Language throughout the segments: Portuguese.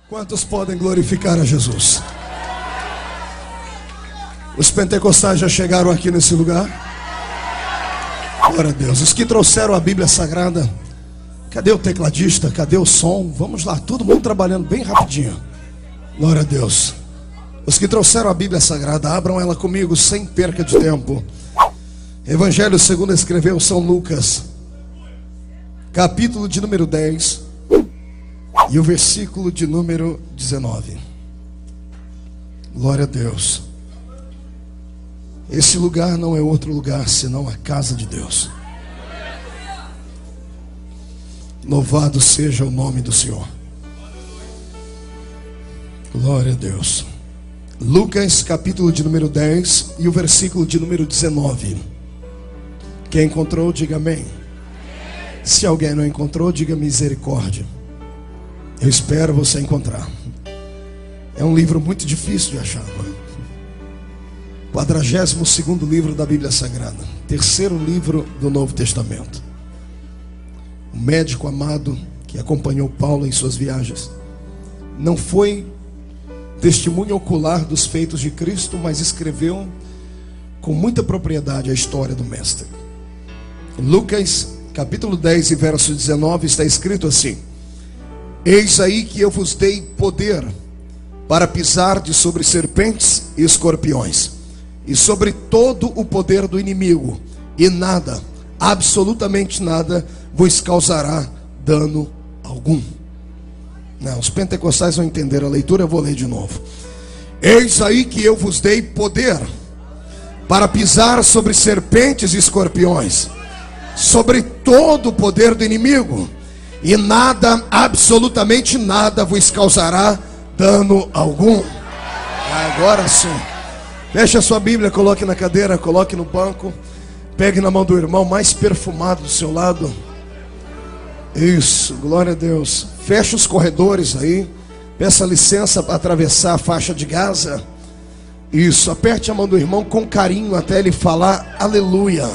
Quantos podem glorificar a Jesus? Os pentecostais já chegaram aqui nesse lugar? Glória a Deus. Os que trouxeram a Bíblia Sagrada, cadê o tecladista? Cadê o som? Vamos lá, todo mundo trabalhando bem rapidinho. Glória a Deus. Os que trouxeram a Bíblia Sagrada, abram ela comigo sem perca de tempo. Evangelho segundo escreveu São Lucas, capítulo de número 10 e o versículo de número 19. Glória a Deus. Esse lugar não é outro lugar senão a casa de Deus. Louvado seja o nome do Senhor. Glória a Deus. Lucas capítulo de número 10 e o versículo de número 19. Quem encontrou, diga amém. Se alguém não encontrou, diga misericórdia. Eu espero você encontrar. É um livro muito difícil de achar, não é? 42º livro da Bíblia Sagrada, terceiro livro do Novo Testamento. Um médico amado que acompanhou Paulo em suas viagens não foi testemunha ocular dos feitos de Cristo, mas escreveu com muita propriedade a história do mestre. Em Lucas capítulo 10 e verso 19 está escrito assim: eis aí que eu vos dei poder para pisar sobre serpentes e escorpiões, e sobre todo o poder do inimigo, e nada, absolutamente nada, vos causará dano algum. Não, os pentecostais vão entender a leitura, eu vou ler de novo. Eis aí que eu vos dei poder para pisar sobre serpentes e escorpiões, sobre todo o poder do inimigo, e nada, absolutamente nada, vos causará dano algum. Agora sim. Feche a sua Bíblia, coloque na cadeira, coloque no banco. Pegue na mão do irmão mais perfumado do seu lado. Isso, glória a Deus. Feche os corredores aí. Peça licença para atravessar a faixa de Gaza. Isso, aperte a mão do irmão com carinho até ele falar aleluia.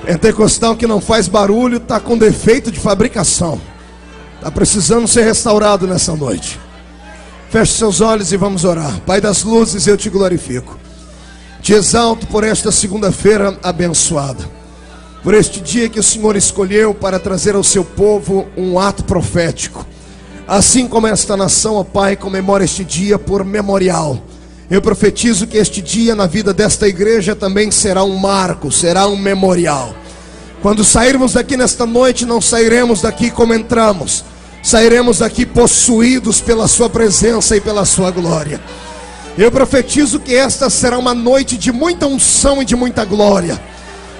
Pentecostal que não faz barulho está com defeito de fabricação. Está precisando ser restaurado nessa noite. Feche seus olhos e vamos orar. Pai das luzes, eu te glorifico. Te exalto por esta segunda-feira abençoada, por este dia que o Senhor escolheu para trazer ao seu povo um ato profético. Assim como esta nação, ó Pai, comemora este dia por memorial, eu profetizo que este dia na vida desta igreja também será um marco, será um memorial. Quando sairmos daqui nesta noite, não sairemos daqui como entramos. Sairemos daqui possuídos pela sua presença e pela sua glória. Eu profetizo que esta será uma noite de muita unção e de muita glória.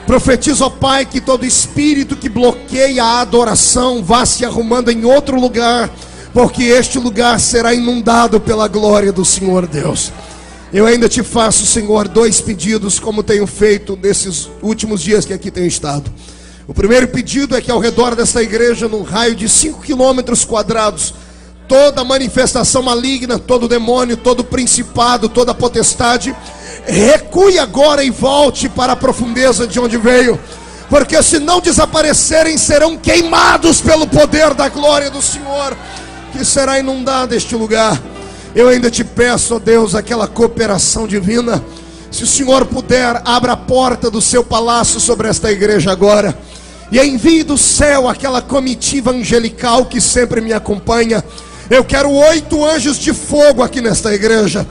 Profetizo, ó Pai, que todo espírito que bloqueia a adoração vá se arrumando em outro lugar, porque este lugar será inundado pela glória do Senhor Deus. Eu ainda te faço, Senhor, 2 pedidos, como tenho feito nesses últimos dias que aqui tenho estado. O primeiro pedido é que ao redor desta igreja, num raio de 5 quilômetros quadrados, toda manifestação maligna, todo demônio, todo principado, toda potestade, recue agora e volte para a profundeza de onde veio, porque se não desaparecerem, serão queimados pelo poder da glória do Senhor, que será inundado este lugar. Eu ainda te peço, ó Deus, aquela cooperação divina. Se o Senhor puder, abra a porta do seu palácio sobre esta igreja agora, e envie do céu aquela comitiva angelical que sempre me acompanha. Eu quero 8 anjos de fogo aqui nesta igreja,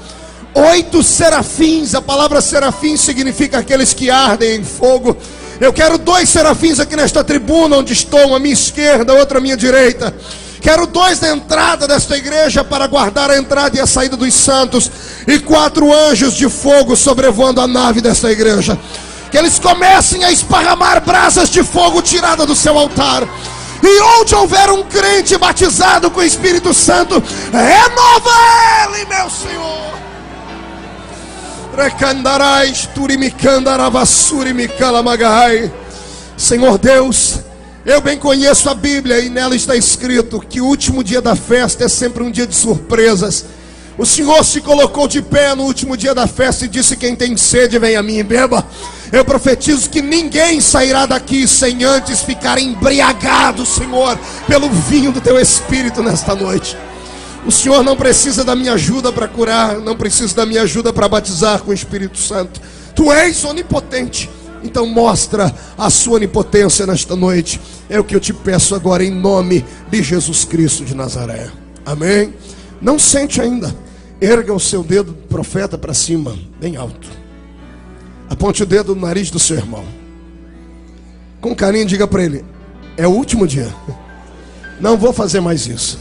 8 serafins. A palavra serafim significa aqueles que ardem em fogo. Eu quero 2 serafins aqui nesta tribuna onde estou, à minha esquerda, outra à minha direita. Quero 2 na entrada desta igreja para guardar a entrada e a saída dos santos, e 4 anjos de fogo sobrevoando a nave desta igreja. Que eles comecem a esparramar brasas de fogo tirada do seu altar. E onde houver um crente batizado com o Espírito Santo, renova ele, meu Senhor. Senhor Deus, eu bem conheço a Bíblia e nela está escrito que o último dia da festa é sempre um dia de surpresas. O Senhor se colocou de pé no último dia da festa e disse: quem tem sede, vem a mim e beba. Eu profetizo que ninguém sairá daqui sem antes ficar embriagado, Senhor, pelo vinho do teu Espírito nesta noite. O Senhor não precisa da minha ajuda para curar, não precisa da minha ajuda para batizar com o Espírito Santo. Tu és onipotente, então mostra a sua onipotência nesta noite. É o que eu te peço agora em nome de Jesus Cristo de Nazaré. Amém? Não sente ainda. Erga o seu dedo profeta para cima, bem alto. Aponte o dedo no nariz do seu irmão. Com carinho diga para ele: é o último dia. Não vou fazer mais isso,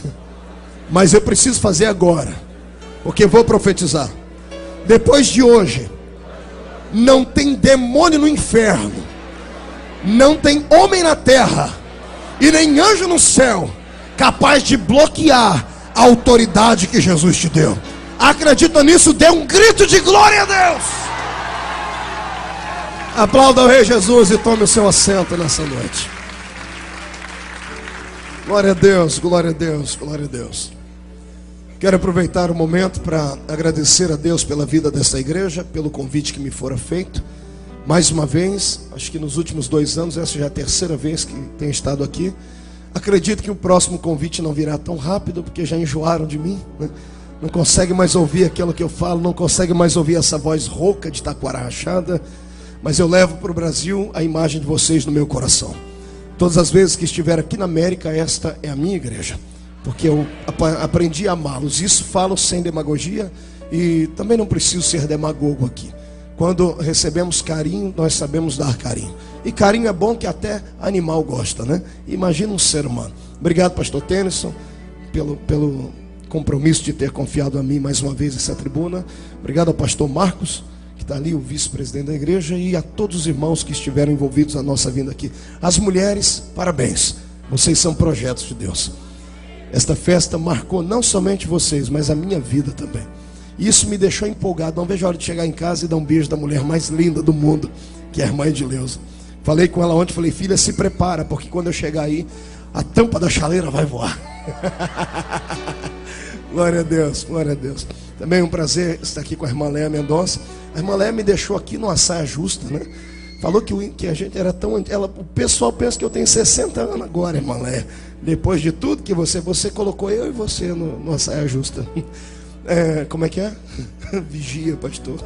mas eu preciso fazer agora, porque vou profetizar. Depois de hoje, não tem demônio no inferno, não tem homem na terra e nem anjo no céu capaz de bloquear a autoridade que Jesus te deu. Acredita nisso? Dê um grito de glória a Deus. Aplauda o Rei Jesus e tome o seu assento nessa noite. Glória a Deus, glória a Deus, glória a Deus. Quero aproveitar o momento para agradecer a Deus pela vida dessa igreja, pelo convite que me fora feito. Mais uma vez, acho que nos últimos 2 anos, essa já é a 3ª vez que tenho estado aqui. Acredito que o próximo convite não virá tão rápido, porque já enjoaram de mim, né? Não consegue mais ouvir aquilo que eu falo, não consegue mais ouvir essa voz rouca de taquara rachada. Mas eu levo para o Brasil a imagem de vocês no meu coração. Todas as vezes que estiver aqui na América, esta é a minha igreja, porque eu aprendi a amá-los. Isso falo sem demagogia e também não preciso ser demagogo aqui. Quando recebemos carinho, nós sabemos dar carinho. E carinho é bom, que até animal gosta, né? Imagina um ser humano. Obrigado, pastor Tennyson, pelo compromisso de ter confiado a mim mais uma vez essa tribuna. Obrigado ao pastor Marcos, que está ali, o vice-presidente da igreja, e a todos os irmãos que estiveram envolvidos na nossa vinda aqui. As mulheres, parabéns, vocês são projetos de Deus. Esta festa marcou não somente vocês, mas a minha vida também. E isso me deixou empolgado. Não vejo a hora de chegar em casa e dar um beijo da mulher mais linda do mundo, que é a irmã Edileuza. Falei com ela ontem, falei: filha, se prepara, porque quando eu chegar aí, a tampa da chaleira vai voar. Glória a Deus, glória a Deus. Também é um prazer estar aqui com a irmã Léa Mendonça. A irmã Léa me deixou aqui numa saia justa, né? Falou que a gente era tão... o pessoal pensa que eu tenho 60 anos agora, irmã Léa. Depois de tudo que você colocou eu e você numa saia justa. Como é que é? Vigia, pastor.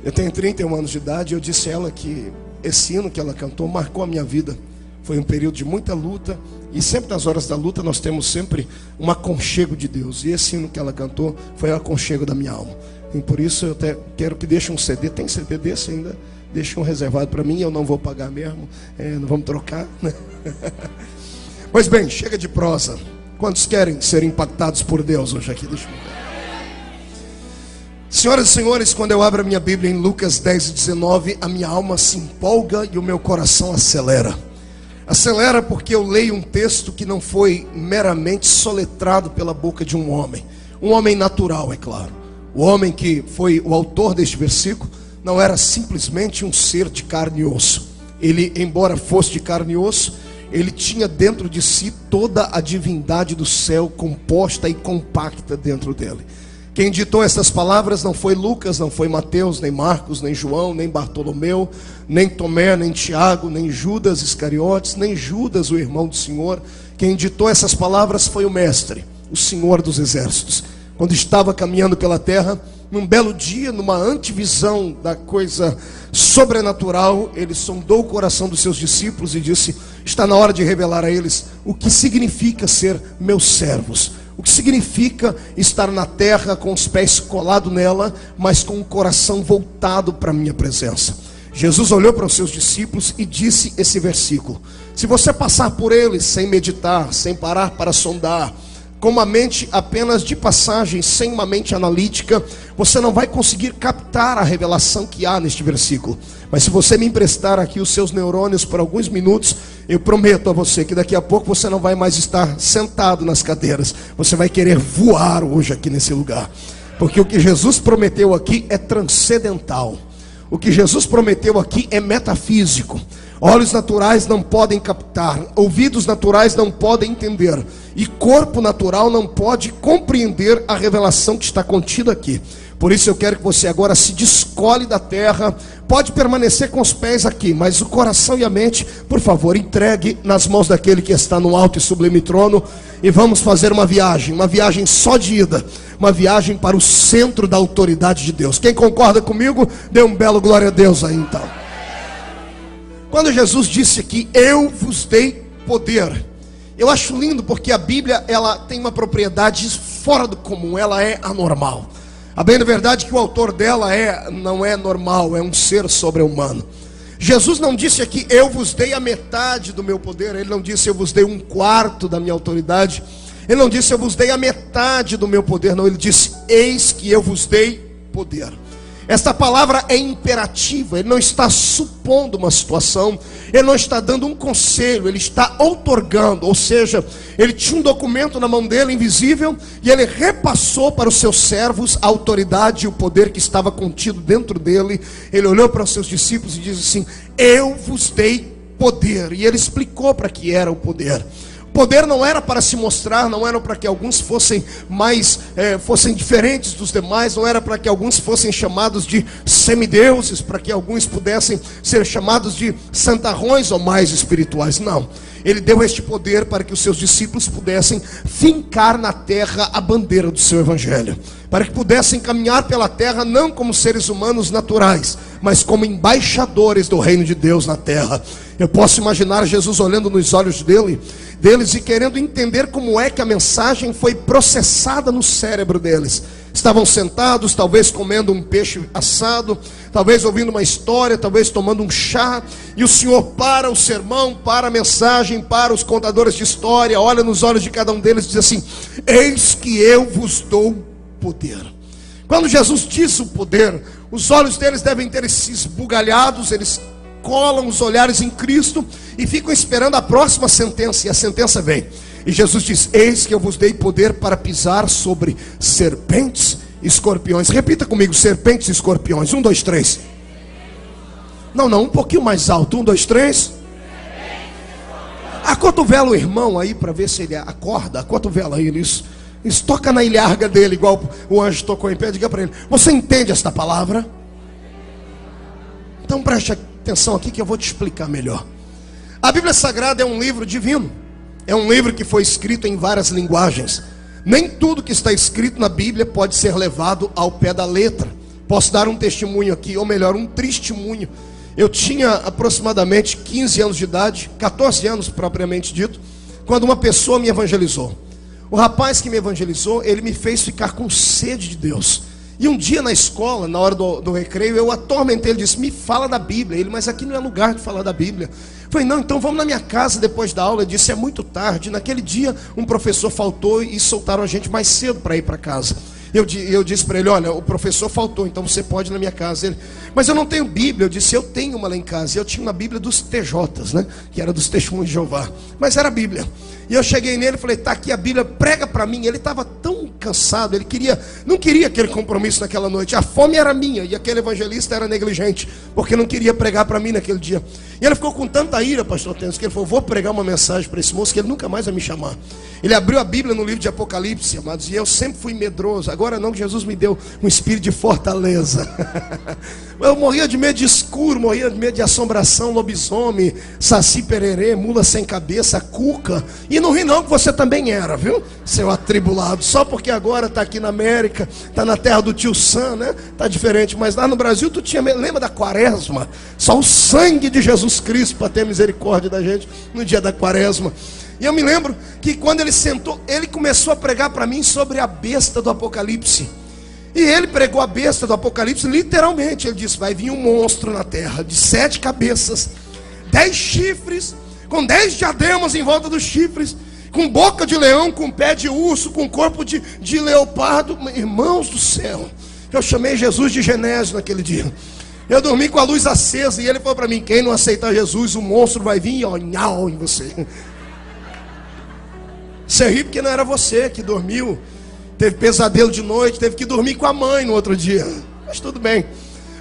Eu tenho 31 anos de idade. Eu disse a ela que esse hino que ela cantou marcou a minha vida. Foi um período de muita luta. E sempre nas horas da luta nós temos sempre um aconchego de Deus. E esse hino que ela cantou foi o aconchego da minha alma. E por isso eu até quero que deixe um CD. Tem CD desse ainda? Deixe um reservado para mim. Eu não vou pagar mesmo. Não vamos trocar, né? Pois bem, chega de prosa. Quantos querem ser impactados por Deus hoje aqui? Deixa eu ver. Senhoras e senhores, quando eu abro a minha Bíblia em Lucas 10:19, a minha alma se empolga e o meu coração acelera. Acelera porque eu leio um texto que não foi meramente soletrado pela boca de um homem natural, é claro. O homem que foi o autor deste versículo não era simplesmente um ser de carne e osso. Ele, embora fosse de carne e osso, ele tinha dentro de si toda a divindade do céu composta e compacta dentro dele. Quem ditou essas palavras não foi Lucas, não foi Mateus, nem Marcos, nem João, nem Bartolomeu, nem Tomé, nem Tiago, nem Judas Iscariotes, nem Judas, o irmão do Senhor. Quem ditou essas palavras foi o Mestre, o Senhor dos Exércitos. Quando estava caminhando pela terra, num belo dia, numa antevisão da coisa sobrenatural, ele sondou o coração dos seus discípulos e disse: está na hora de revelar a eles o que significa ser meus servos. O que significa estar na terra com os pés colados nela, mas com o coração voltado para a minha presença. Jesus olhou para os seus discípulos e disse esse versículo: se você passar por ele sem meditar, sem parar para sondar, com uma mente apenas de passagem, sem uma mente analítica, você não vai conseguir captar a revelação que há neste versículo. Mas se você me emprestar aqui os seus neurônios por alguns minutos, eu prometo a você que daqui a pouco você não vai mais estar sentado nas cadeiras. Você vai querer voar hoje aqui nesse lugar. Porque o que Jesus prometeu aqui é transcendental. O que Jesus prometeu aqui é metafísico. Olhos naturais não podem captar, ouvidos naturais não podem entender, e corpo natural não pode compreender a revelação que está contida aqui. Por isso eu quero que você agora se descole da terra. Pode permanecer com os pés aqui, mas o coração e a mente, por favor, entregue nas mãos daquele que está no alto e sublime trono. E vamos fazer uma viagem só de ida, uma viagem para o centro da autoridade de Deus. Quem concorda comigo, dê um belo glória a Deus aí então. Quando Jesus disse aqui, eu vos dei poder, eu acho lindo porque a Bíblia, ela tem uma propriedade fora do comum, ela é anormal. A bem da verdade que o autor dela não é normal, é um ser sobre-humano. Jesus não disse aqui, eu vos dei a metade do meu poder. Ele não disse, eu vos dei 1/4 da minha autoridade. Ele não disse, eu vos dei a metade do meu poder. Não, ele disse, eis que eu vos dei poder. Esta palavra é imperativa. Ele não está supondo uma situação, ele não está dando um conselho, ele está outorgando. Ou seja, ele tinha um documento na mão dele, invisível, e ele repassou para os seus servos a autoridade e o poder que estava contido dentro dele. Ele olhou para os seus discípulos e disse assim, eu vos dei poder. E ele explicou para que era o poder. Poder não era para se mostrar, não era para que alguns fossem fossem diferentes dos demais, não era para que alguns fossem chamados de semideuses, para que alguns pudessem ser chamados de santarrões ou mais espirituais. Não, ele deu este poder para que os seus discípulos pudessem fincar na terra a bandeira do seu evangelho, para que pudessem caminhar pela terra não como seres humanos naturais, mas como embaixadores do reino de Deus na terra. Eu posso imaginar Jesus olhando nos olhos deles e querendo entender como é que a mensagem foi processada no cérebro deles. Estavam sentados, talvez comendo um peixe assado, talvez ouvindo uma história, talvez tomando um chá, e o Senhor para o sermão, para a mensagem, para os contadores de história, olha nos olhos de cada um deles e diz assim, eis que eu vos dou poder. Quando Jesus diz o poder, os olhos deles devem ter se esbugalhados, eles colam os olhares em Cristo e ficam esperando a próxima sentença, e a sentença vem. E Jesus diz, eis que eu vos dei poder para pisar sobre serpentes e escorpiões. Repita comigo, serpentes e escorpiões. 1, 2, 3. Não, um pouquinho mais alto. 1, 2, 3. Acotovela o irmão aí para ver se ele acorda. Acotovela ele, isso toca na ilharga dele, igual o anjo tocou em pé. Diga para ele, você entende esta palavra? Então preste atenção aqui que eu vou te explicar melhor. A Bíblia Sagrada é um livro divino. É um livro que foi escrito em várias linguagens. Nem tudo que está escrito na Bíblia pode ser levado ao pé da letra. Posso dar um testemunho aqui, ou melhor, um testemunho. Eu tinha aproximadamente 15 anos de idade, 14 anos propriamente dito, quando uma pessoa me evangelizou. O rapaz que me evangelizou, ele me fez ficar com sede de Deus. E um dia na escola, na hora do recreio, eu atormentei, ele disse, me fala da Bíblia. Ele, mas aqui não é lugar de falar da Bíblia. Eu falei, não, então vamos na minha casa depois da aula. Ele disse, é muito tarde. Naquele dia, um professor faltou e soltaram a gente mais cedo para ir para casa. Eu disse para ele, olha, o professor faltou, então você pode ir na minha casa. Ele, mas eu não tenho Bíblia. Eu disse, eu tenho uma lá em casa. E eu tinha uma Bíblia dos TJs, né? Que era dos Testemunhos de Jeová. Mas era a Bíblia. E eu cheguei nele e falei, tá aqui a Bíblia, prega para mim. Ele estava tão cansado, ele não queria aquele compromisso naquela noite. A fome era minha e aquele evangelista era negligente, porque não queria pregar para mim naquele dia. E ele ficou com tanta ira, pastor Tenso, que ele falou, vou pregar uma mensagem para esse moço que ele nunca mais vai me chamar. Ele abriu a Bíblia no livro de Apocalipse, amados, e eu sempre fui medroso. Agora não, Jesus me deu um espírito de fortaleza. Eu morria de medo de escuro, morria de medo de assombração, lobisomem, saci pererê, mula sem cabeça, cuca. E não ri não, que você também era, viu? Seu atribulado. Só porque agora está aqui na América, está na terra do tio Sam, né? Está diferente. Mas lá no Brasil tu tinha, lembra da quaresma? Só o sangue de Jesus Cristo para ter misericórdia da gente no dia da quaresma. E eu me lembro que quando ele sentou, ele começou a pregar para mim sobre a besta do Apocalipse. E ele pregou a besta do Apocalipse literalmente. Ele disse, vai vir um monstro na terra de 7 cabeças, 10 chifres, com 10 diademas em volta dos chifres, com boca de leão, com pé de urso, com corpo de leopardo. Irmãos do céu, eu chamei Jesus de Genésio naquele dia. Eu dormi com a luz acesa e ele falou para mim, quem não aceitar Jesus, o monstro vai vir e ó, nhau em você. Você ri porque não era você que dormiu, teve pesadelo de noite, teve que dormir com a mãe no outro dia. Mas tudo bem.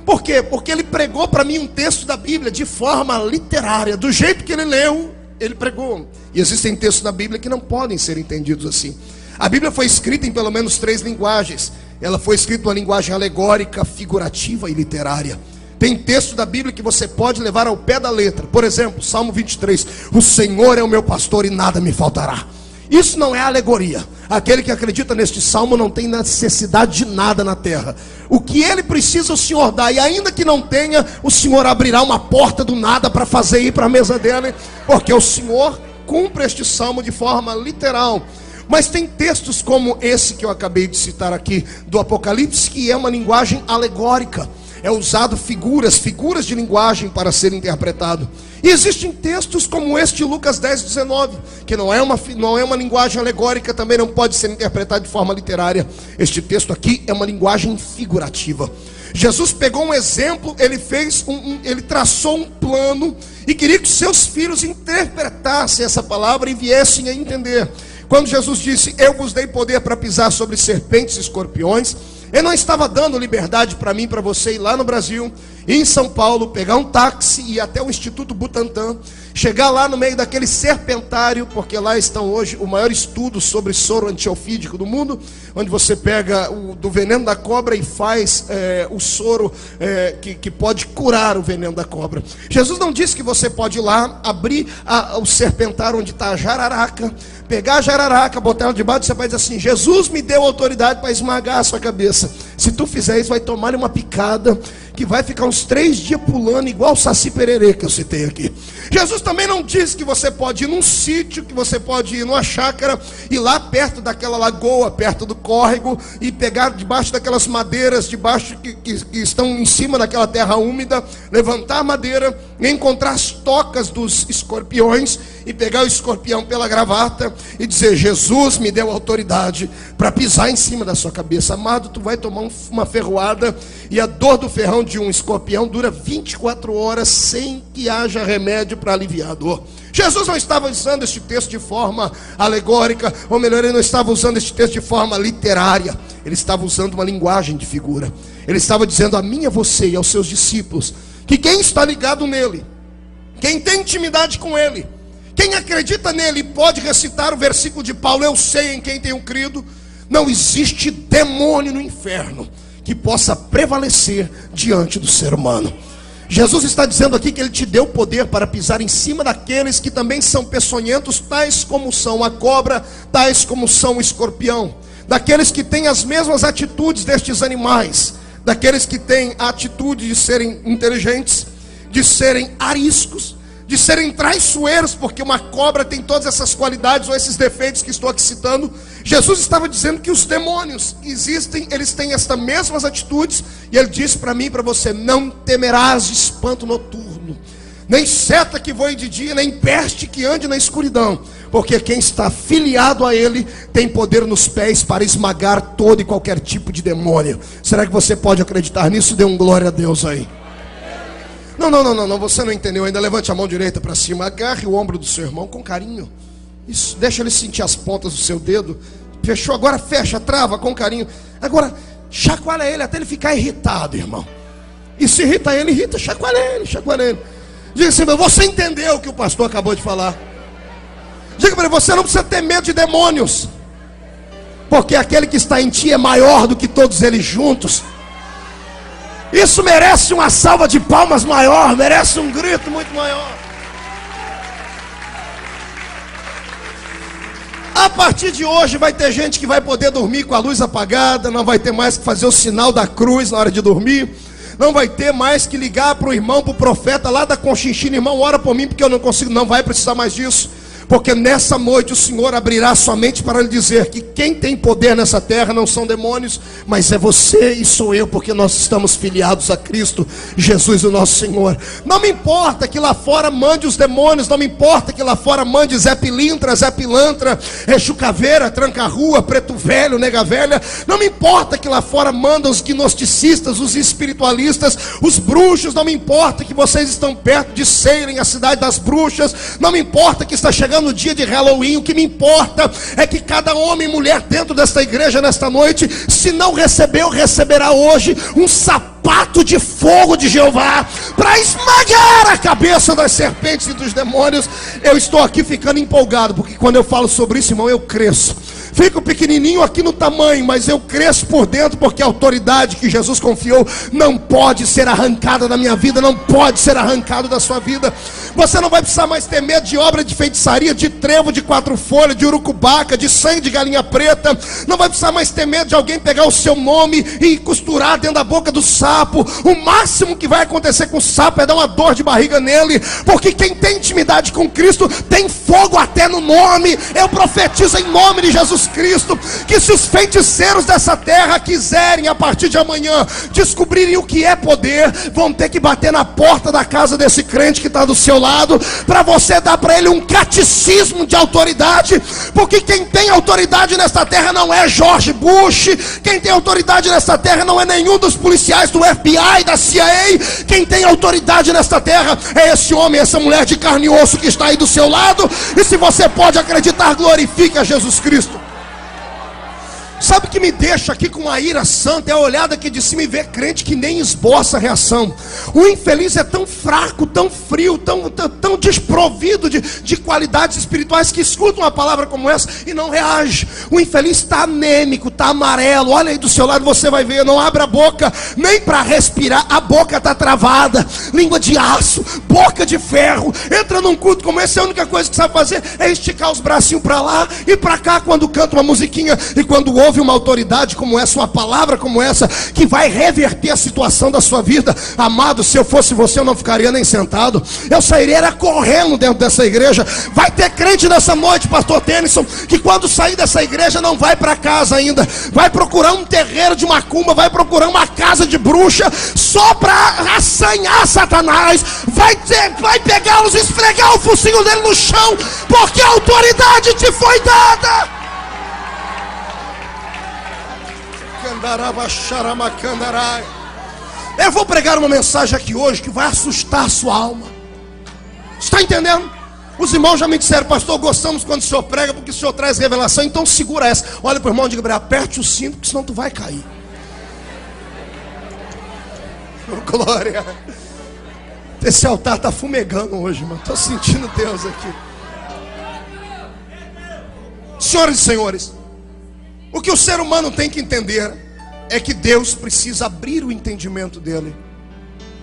Por quê? Porque ele pregou para mim um texto da Bíblia de forma literária. Do jeito que ele leu, ele pregou. E existem textos da Bíblia que não podem ser entendidos assim. A Bíblia foi escrita em pelo menos 3 linguagens. ela foi escrita em uma linguagem alegórica, figurativa e literária. Tem texto da Bíblia que você pode levar ao pé da letra. Por exemplo, Salmo 23: o Senhor é o meu pastor e nada me faltará. Isso não é alegoria. Aquele que acredita neste salmo não tem necessidade de nada na terra. O que ele precisa, o Senhor dá. E ainda que não tenha, o Senhor abrirá uma porta do nada para fazer ir para a mesa dele, porque o Senhor cumpre este salmo de forma literal. Mas tem textos como esse que eu acabei de citar aqui, do Apocalipse, que é uma linguagem alegórica. É usado figuras de linguagem para ser interpretado. E existem textos como este de Lucas 10:19, que não é uma linguagem alegórica, também não pode ser interpretado de forma literária. Este texto aqui é uma linguagem figurativa. Jesus pegou um exemplo, ele traçou um plano e queria que seus filhos interpretassem essa palavra e viessem a entender. Quando Jesus disse: eu vos dei poder para pisar sobre serpentes e escorpiões, ele não estava dando liberdade para mim, para você ir lá no Brasil, ir em São Paulo, pegar um táxi e ir até o Instituto Butantan, chegar lá no meio daquele serpentário, porque lá estão hoje o maior estudo sobre soro antiofídico do mundo, onde você pega do veneno da cobra e faz o soro que pode curar o veneno da cobra. Jesus não disse que você pode ir lá, abrir o serpentário onde está a jararaca, pegar a jararaca, botar ela debaixo, você vai dizer assim: Jesus me deu autoridade para esmagar a sua cabeça. Se tu fizer isso, vai tomar uma picada que vai ficar uns 3 dias pulando, igual o Saci Pererê que eu citei aqui. Jesus também não disse que você pode ir num sítio, que você pode ir numa chácara, ir lá perto daquela lagoa, perto do córrego, e pegar debaixo daquelas madeiras, debaixo que estão em cima daquela terra úmida, levantar a madeira, encontrar as tocas dos escorpiões, e pegar o escorpião pela gravata, e dizer: Jesus me deu autoridade para pisar em cima da sua cabeça. Amado, tu vai tomar uma ferroada, e a dor do ferrão de um escorpião dura 24 horas sem que haja remédio para aliviar a dor. Jesus não estava usando este texto de forma alegórica, ou melhor, ele não estava usando este texto de forma literária. Ele estava usando uma linguagem de figura. Ele estava dizendo a mim, a você e aos seus discípulos, que quem está ligado nele, quem tem intimidade com ele, quem acredita nele, pode recitar o versículo de Paulo: eu sei em quem tenho crido. Não existe demônio no inferno que possa prevalecer diante do ser humano. Jesus está dizendo aqui que ele te deu poder para pisar em cima daqueles que também são peçonhentos, tais como são a cobra, tais como são o escorpião, daqueles que têm as mesmas atitudes destes animais, daqueles que têm a atitude de serem inteligentes, de serem ariscos, de serem traiçoeiros, porque uma cobra tem todas essas qualidades ou esses defeitos que estou aqui citando. Jesus estava dizendo que os demônios existem, eles têm estas mesmas atitudes, e ele disse para mim e para você: não temerás de espanto noturno, nem seta que voe de dia, nem peste que ande na escuridão, porque quem está filiado a ele tem poder nos pés para esmagar todo e qualquer tipo de demônio. Será que você pode acreditar nisso? Dê um glória a Deus aí. Não, você não entendeu ainda. Levante a mão direita para cima, agarre o ombro do seu irmão com carinho. Isso, deixa ele sentir as pontas do seu dedo. Fechou? Agora fecha, trava com carinho. Agora chacoalha ele até ele ficar irritado, irmão. E se irrita ele, chacoalha ele. Diga assim: você entendeu o que o pastor acabou de falar? Diga para ele: você não precisa ter medo de demônios, porque aquele que está em ti é maior do que todos eles juntos. Isso merece uma salva de palmas maior, merece um grito muito maior. A partir de hoje vai ter gente que vai poder dormir com a luz apagada, não vai ter mais que fazer o sinal da cruz na hora de dormir, não vai ter mais que ligar para o irmão, para o profeta lá da Conchinchina: irmão, ora por mim porque eu não consigo. Não vai precisar mais disso, porque nessa noite o Senhor abrirá sua mente para lhe dizer que quem tem poder nessa terra não são demônios, mas é você e sou eu, porque nós estamos filiados a Cristo Jesus, o nosso Senhor. Não me importa que lá fora mande os demônios, não me importa que lá fora mande Zé Pilintra, Zé Pilantra, Exu Caveira, Tranca-Rua, Preto Velho, Nega Velha. Não me importa que lá fora mandam os gnosticistas, os espiritualistas, os bruxos. Não me importa que vocês estão perto de Salem, a cidade das bruxas. Não me importa que está chegando no dia de Halloween. O que me importa é que cada homem e mulher dentro desta igreja nesta noite, se não recebeu, receberá hoje um sapato de fogo de Jeová para esmagar a cabeça das serpentes e dos demônios. Eu estou aqui ficando empolgado, porque quando eu falo sobre isso, irmão, eu cresço. Fico pequenininho aqui no tamanho, mas eu cresço por dentro, porque a autoridade que Jesus confiou não pode ser arrancada da minha vida, não pode ser arrancada da sua vida. Você não vai precisar mais ter medo de obra de feitiçaria, de trevo, de 4 folhas, de urucubaca, de sangue de galinha preta. Não vai precisar mais ter medo de alguém pegar o seu nome e costurar dentro da boca do sapo. O máximo que vai acontecer com o sapo é dar uma dor de barriga nele, porque quem tem intimidade com Cristo tem fogo até no nome. Eu profetizo em nome de Jesus Cristo, que se os feiticeiros dessa terra quiserem a partir de amanhã descobrirem o que é poder, vão ter que bater na porta da casa desse crente que está do seu lado, para você dar para ele um catecismo de autoridade, porque quem tem autoridade nessa terra não é George Bush, quem tem autoridade nessa terra não é nenhum dos policiais do FBI, da CIA. Quem tem autoridade nessa terra é esse homem, essa mulher de carne e osso que está aí do seu lado. E se você pode acreditar, glorifique a Jesus Cristo. Sabe o que me deixa aqui com a ira santa? É a olhada aqui de cima e ver crente que nem esboça a reação. O infeliz é tão fraco, tão frio, tão desprovido de qualidades espirituais, que escuta uma palavra como essa e não reage. O infeliz está anêmico, está amarelo. Olha aí do seu lado, você vai ver. Não abre a boca nem para respirar, a boca está travada. Língua de aço, boca de ferro. Entra num culto como esse, a única coisa que sabe fazer é esticar os bracinhos para lá e para cá quando canta uma musiquinha. E quando ouve uma autoridade como essa, uma palavra como essa, que vai reverter a situação da sua vida, amado, se eu fosse você, eu não ficaria nem sentado, eu sairia era correndo dentro dessa igreja. Vai ter crente nessa noite, pastor Tennyson, que quando sair dessa igreja não vai para casa ainda, vai procurar um terreiro de macumba, vai procurar uma casa de bruxa, só para assanhar Satanás, vai pegá-los, esfregar o focinho dele no chão, porque a autoridade te foi dada. Eu vou pregar uma mensagem aqui hoje que vai assustar a sua alma. Está entendendo? Os irmãos já me disseram: pastor, gostamos quando o senhor prega, porque o senhor traz revelação. Então segura essa. Olha para o irmão e diga: aperte o cinto, porque senão tu vai cair. Oh, glória. Esse altar está fumegando hoje, mano. Estou sentindo Deus aqui. Senhoras e senhores, o que o ser humano tem que entender é que Deus precisa abrir o entendimento dele,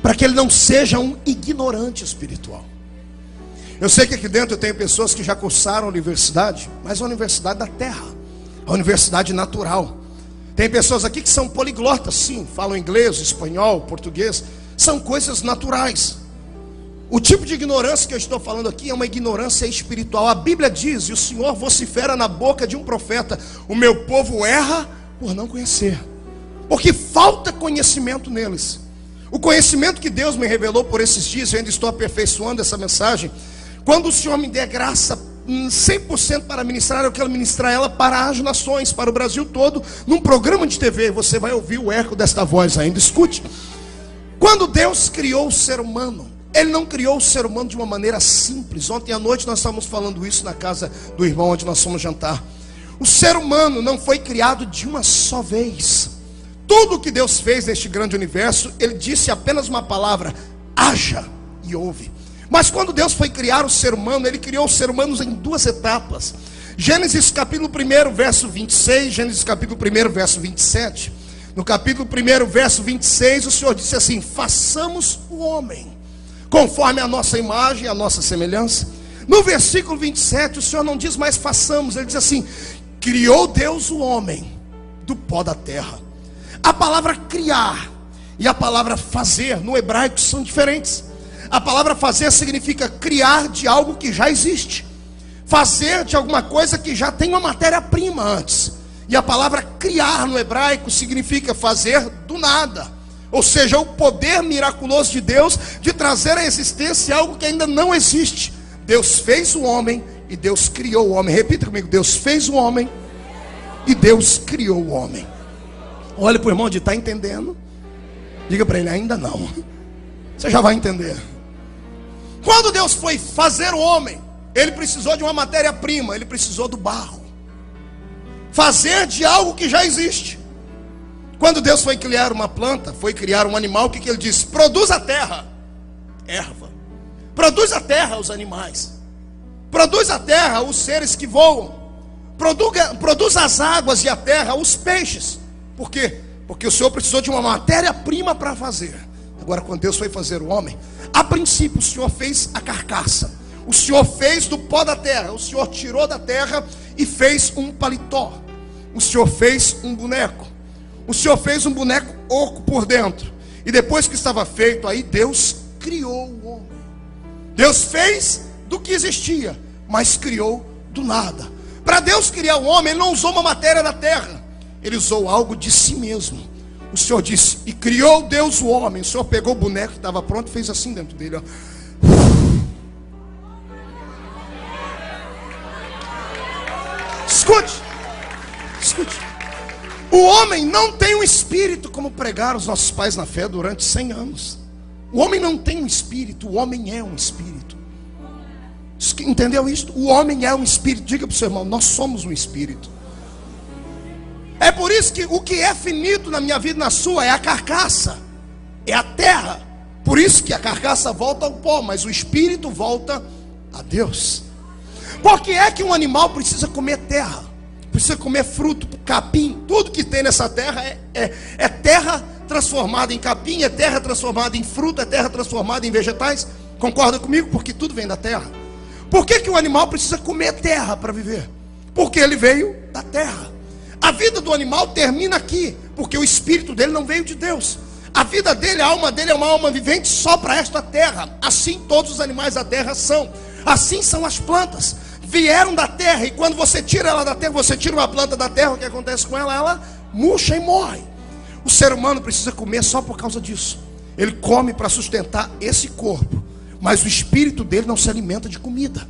para que ele não seja um ignorante espiritual. Eu sei que aqui dentro eu tenho pessoas que já cursaram a universidade, mas a universidade da terra, a universidade natural. Tem pessoas aqui que são poliglotas, sim, falam inglês, espanhol, português, são coisas naturais. O tipo de ignorância que eu estou falando aqui é uma ignorância espiritual. A Bíblia diz, e o Senhor vocifera na boca de um profeta: o meu povo erra por não conhecer, porque falta conhecimento neles. O conhecimento que Deus me revelou por esses dias, eu ainda estou aperfeiçoando essa mensagem. Quando o Senhor me der graça 100% para ministrar, eu quero ministrar ela para as nações, para o Brasil todo, num programa de TV. Você vai ouvir o eco desta voz ainda. Escute. Quando Deus criou o ser humano, Ele não criou o ser humano de uma maneira simples. Ontem à noite nós estávamos falando isso na casa do irmão onde nós fomos jantar. O ser humano não foi criado de uma só vez. Tudo que Deus fez neste grande universo, Ele disse apenas uma palavra: haja, e houve. Mas quando Deus foi criar o ser humano, Ele criou os seres humanos em 2 etapas. Gênesis capítulo 1, verso 26, Gênesis capítulo 1, verso 27. No capítulo 1, verso 26, o Senhor disse assim: façamos o homem conforme a nossa imagem, a nossa semelhança. No versículo 27, o Senhor não diz mais façamos, Ele diz assim: criou Deus o homem do pó da terra. A palavra criar e a palavra fazer no hebraico são diferentes. A palavra fazer significa criar de algo que já existe, fazer de alguma coisa que já tem uma matéria-prima antes. E a palavra criar no hebraico significa fazer do nada. Ou seja, o poder miraculoso de Deus de trazer à existência algo que ainda não existe. Deus fez o homem e Deus criou o homem. Repita comigo: Deus fez o homem e Deus criou o homem. Olha para o irmão de está entendendo. Diga para ele: ainda não. Você já vai entender. Quando Deus foi fazer o homem, Ele precisou de uma matéria-prima. Ele precisou do barro. Fazer de algo que já existe. Quando Deus foi criar uma planta, foi criar um animal, o que Ele disse? Produz a terra erva. Produz a terra os animais. Produz a terra os seres que voam. produz as águas e a terra, os peixes. Por quê? Porque o Senhor precisou de uma matéria-prima para fazer. Agora, quando Deus foi fazer o homem, a princípio o Senhor fez a carcaça. O Senhor fez do pó da terra. O Senhor tirou da terra e fez um paletó. O Senhor fez um boneco. O Senhor fez um boneco oco por dentro. E depois que estava feito, aí Deus criou o homem. Deus fez do que existia, mas criou do nada. Para Deus criar o homem, Ele não usou uma matéria da terra. Ele usou algo de si mesmo. O Senhor disse, e criou Deus o homem. O Senhor pegou o boneco que estava pronto e fez assim dentro dele, ó. Escute. O homem não tem um espírito, como pregaram os nossos pais na fé durante 100 anos. O homem não tem um espírito, o homem é um espírito. Entendeu isso? O homem é um espírito. Diga para o seu irmão, nós somos um espírito. É por isso que o que é finito na minha vida e na sua é a carcaça, é a terra. Por isso que a carcaça volta ao pó, mas o espírito volta a Deus. Por que é que um animal precisa comer terra? Precisa comer fruto, capim. Tudo que tem nessa terra é terra transformada em capim, é terra transformada em fruto, é terra transformada em vegetais. Concorda comigo? Porque tudo vem da terra. Por que o animal precisa comer terra para viver? Porque ele veio da terra. A vida do animal termina aqui, porque o espírito dele não veio de Deus. A vida dele, a alma dele é uma alma vivente só para esta terra. Assim todos os animais da terra são. Assim são as plantas. Vieram da terra, e quando você tira ela da terra, você tira uma planta da terra, o que acontece com ela? Ela murcha e morre. O ser humano precisa comer só por causa disso. Ele come para sustentar esse corpo, mas o espírito dele não se alimenta de comida.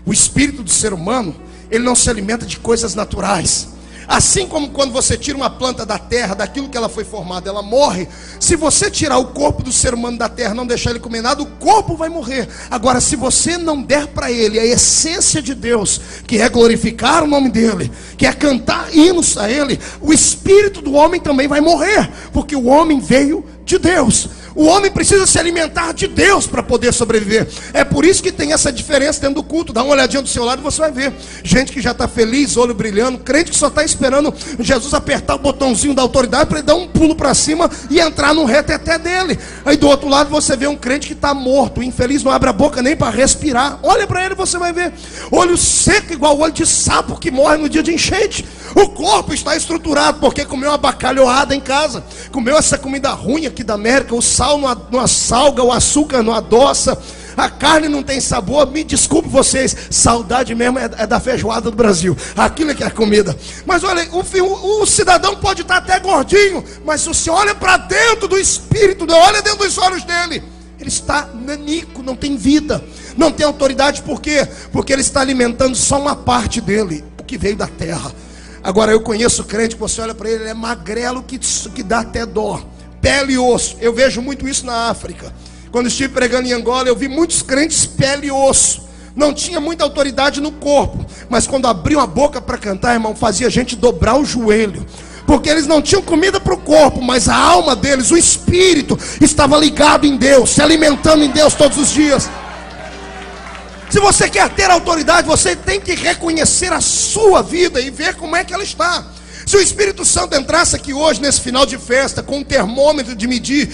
O espírito do ser humano, ele não se alimenta de coisas naturais. Assim como quando você tira uma planta da terra, daquilo que ela foi formada, ela morre. Se você tirar o corpo do ser humano da terra, não deixar ele comer nada, o corpo vai morrer. Agora, se você não der para ele a essência de Deus, que é glorificar o nome dele, que é cantar hinos a ele, o espírito do homem também vai morrer, porque o homem veio de Deus. O homem precisa se alimentar de Deus para poder sobreviver. É por isso que tem essa diferença dentro do culto. Dá uma olhadinha do seu lado e você vai ver gente que já está feliz, olho brilhando, crente que só está esperando Jesus apertar o botãozinho da autoridade para ele dar um pulo para cima e entrar no reteté dele. Aí do outro lado você vê um crente que está morto, infeliz, não abre a boca nem para respirar. Olha para ele e você vai ver olho seco igual olho de sapo que morre no dia de enchente. O corpo está estruturado porque comeu uma bacalhoada em casa, comeu essa comida ruim aqui da América, o sal não assalga, o açúcar não adoça, a carne não tem sabor. Me desculpe vocês, saudade mesmo é da feijoada do Brasil, aquilo é que é comida. Mas olha, o cidadão pode estar até gordinho, mas se você olha para dentro do espírito, olha dentro dos olhos dele, ele está nanico, não tem vida, não tem autoridade. Por quê? Porque ele está alimentando só uma parte dele, o que veio da terra. Agora eu conheço crente que você olha para ele é magrelo que dá até dó, pele e osso. Eu vejo muito isso na África. Quando estive pregando em Angola, eu vi muitos crentes pele e osso. Não tinha muita autoridade no corpo, mas quando abriam a boca para cantar, irmão, fazia a gente dobrar o joelho. Porque eles não tinham comida para o corpo, mas a alma deles, o espírito, estava ligado em Deus, se alimentando em Deus todos os dias. Se você quer ter autoridade, você tem que reconhecer a sua vida e ver como é que ela está. Se o Espírito Santo entrasse aqui hoje, nesse final de festa, com um termômetro de medir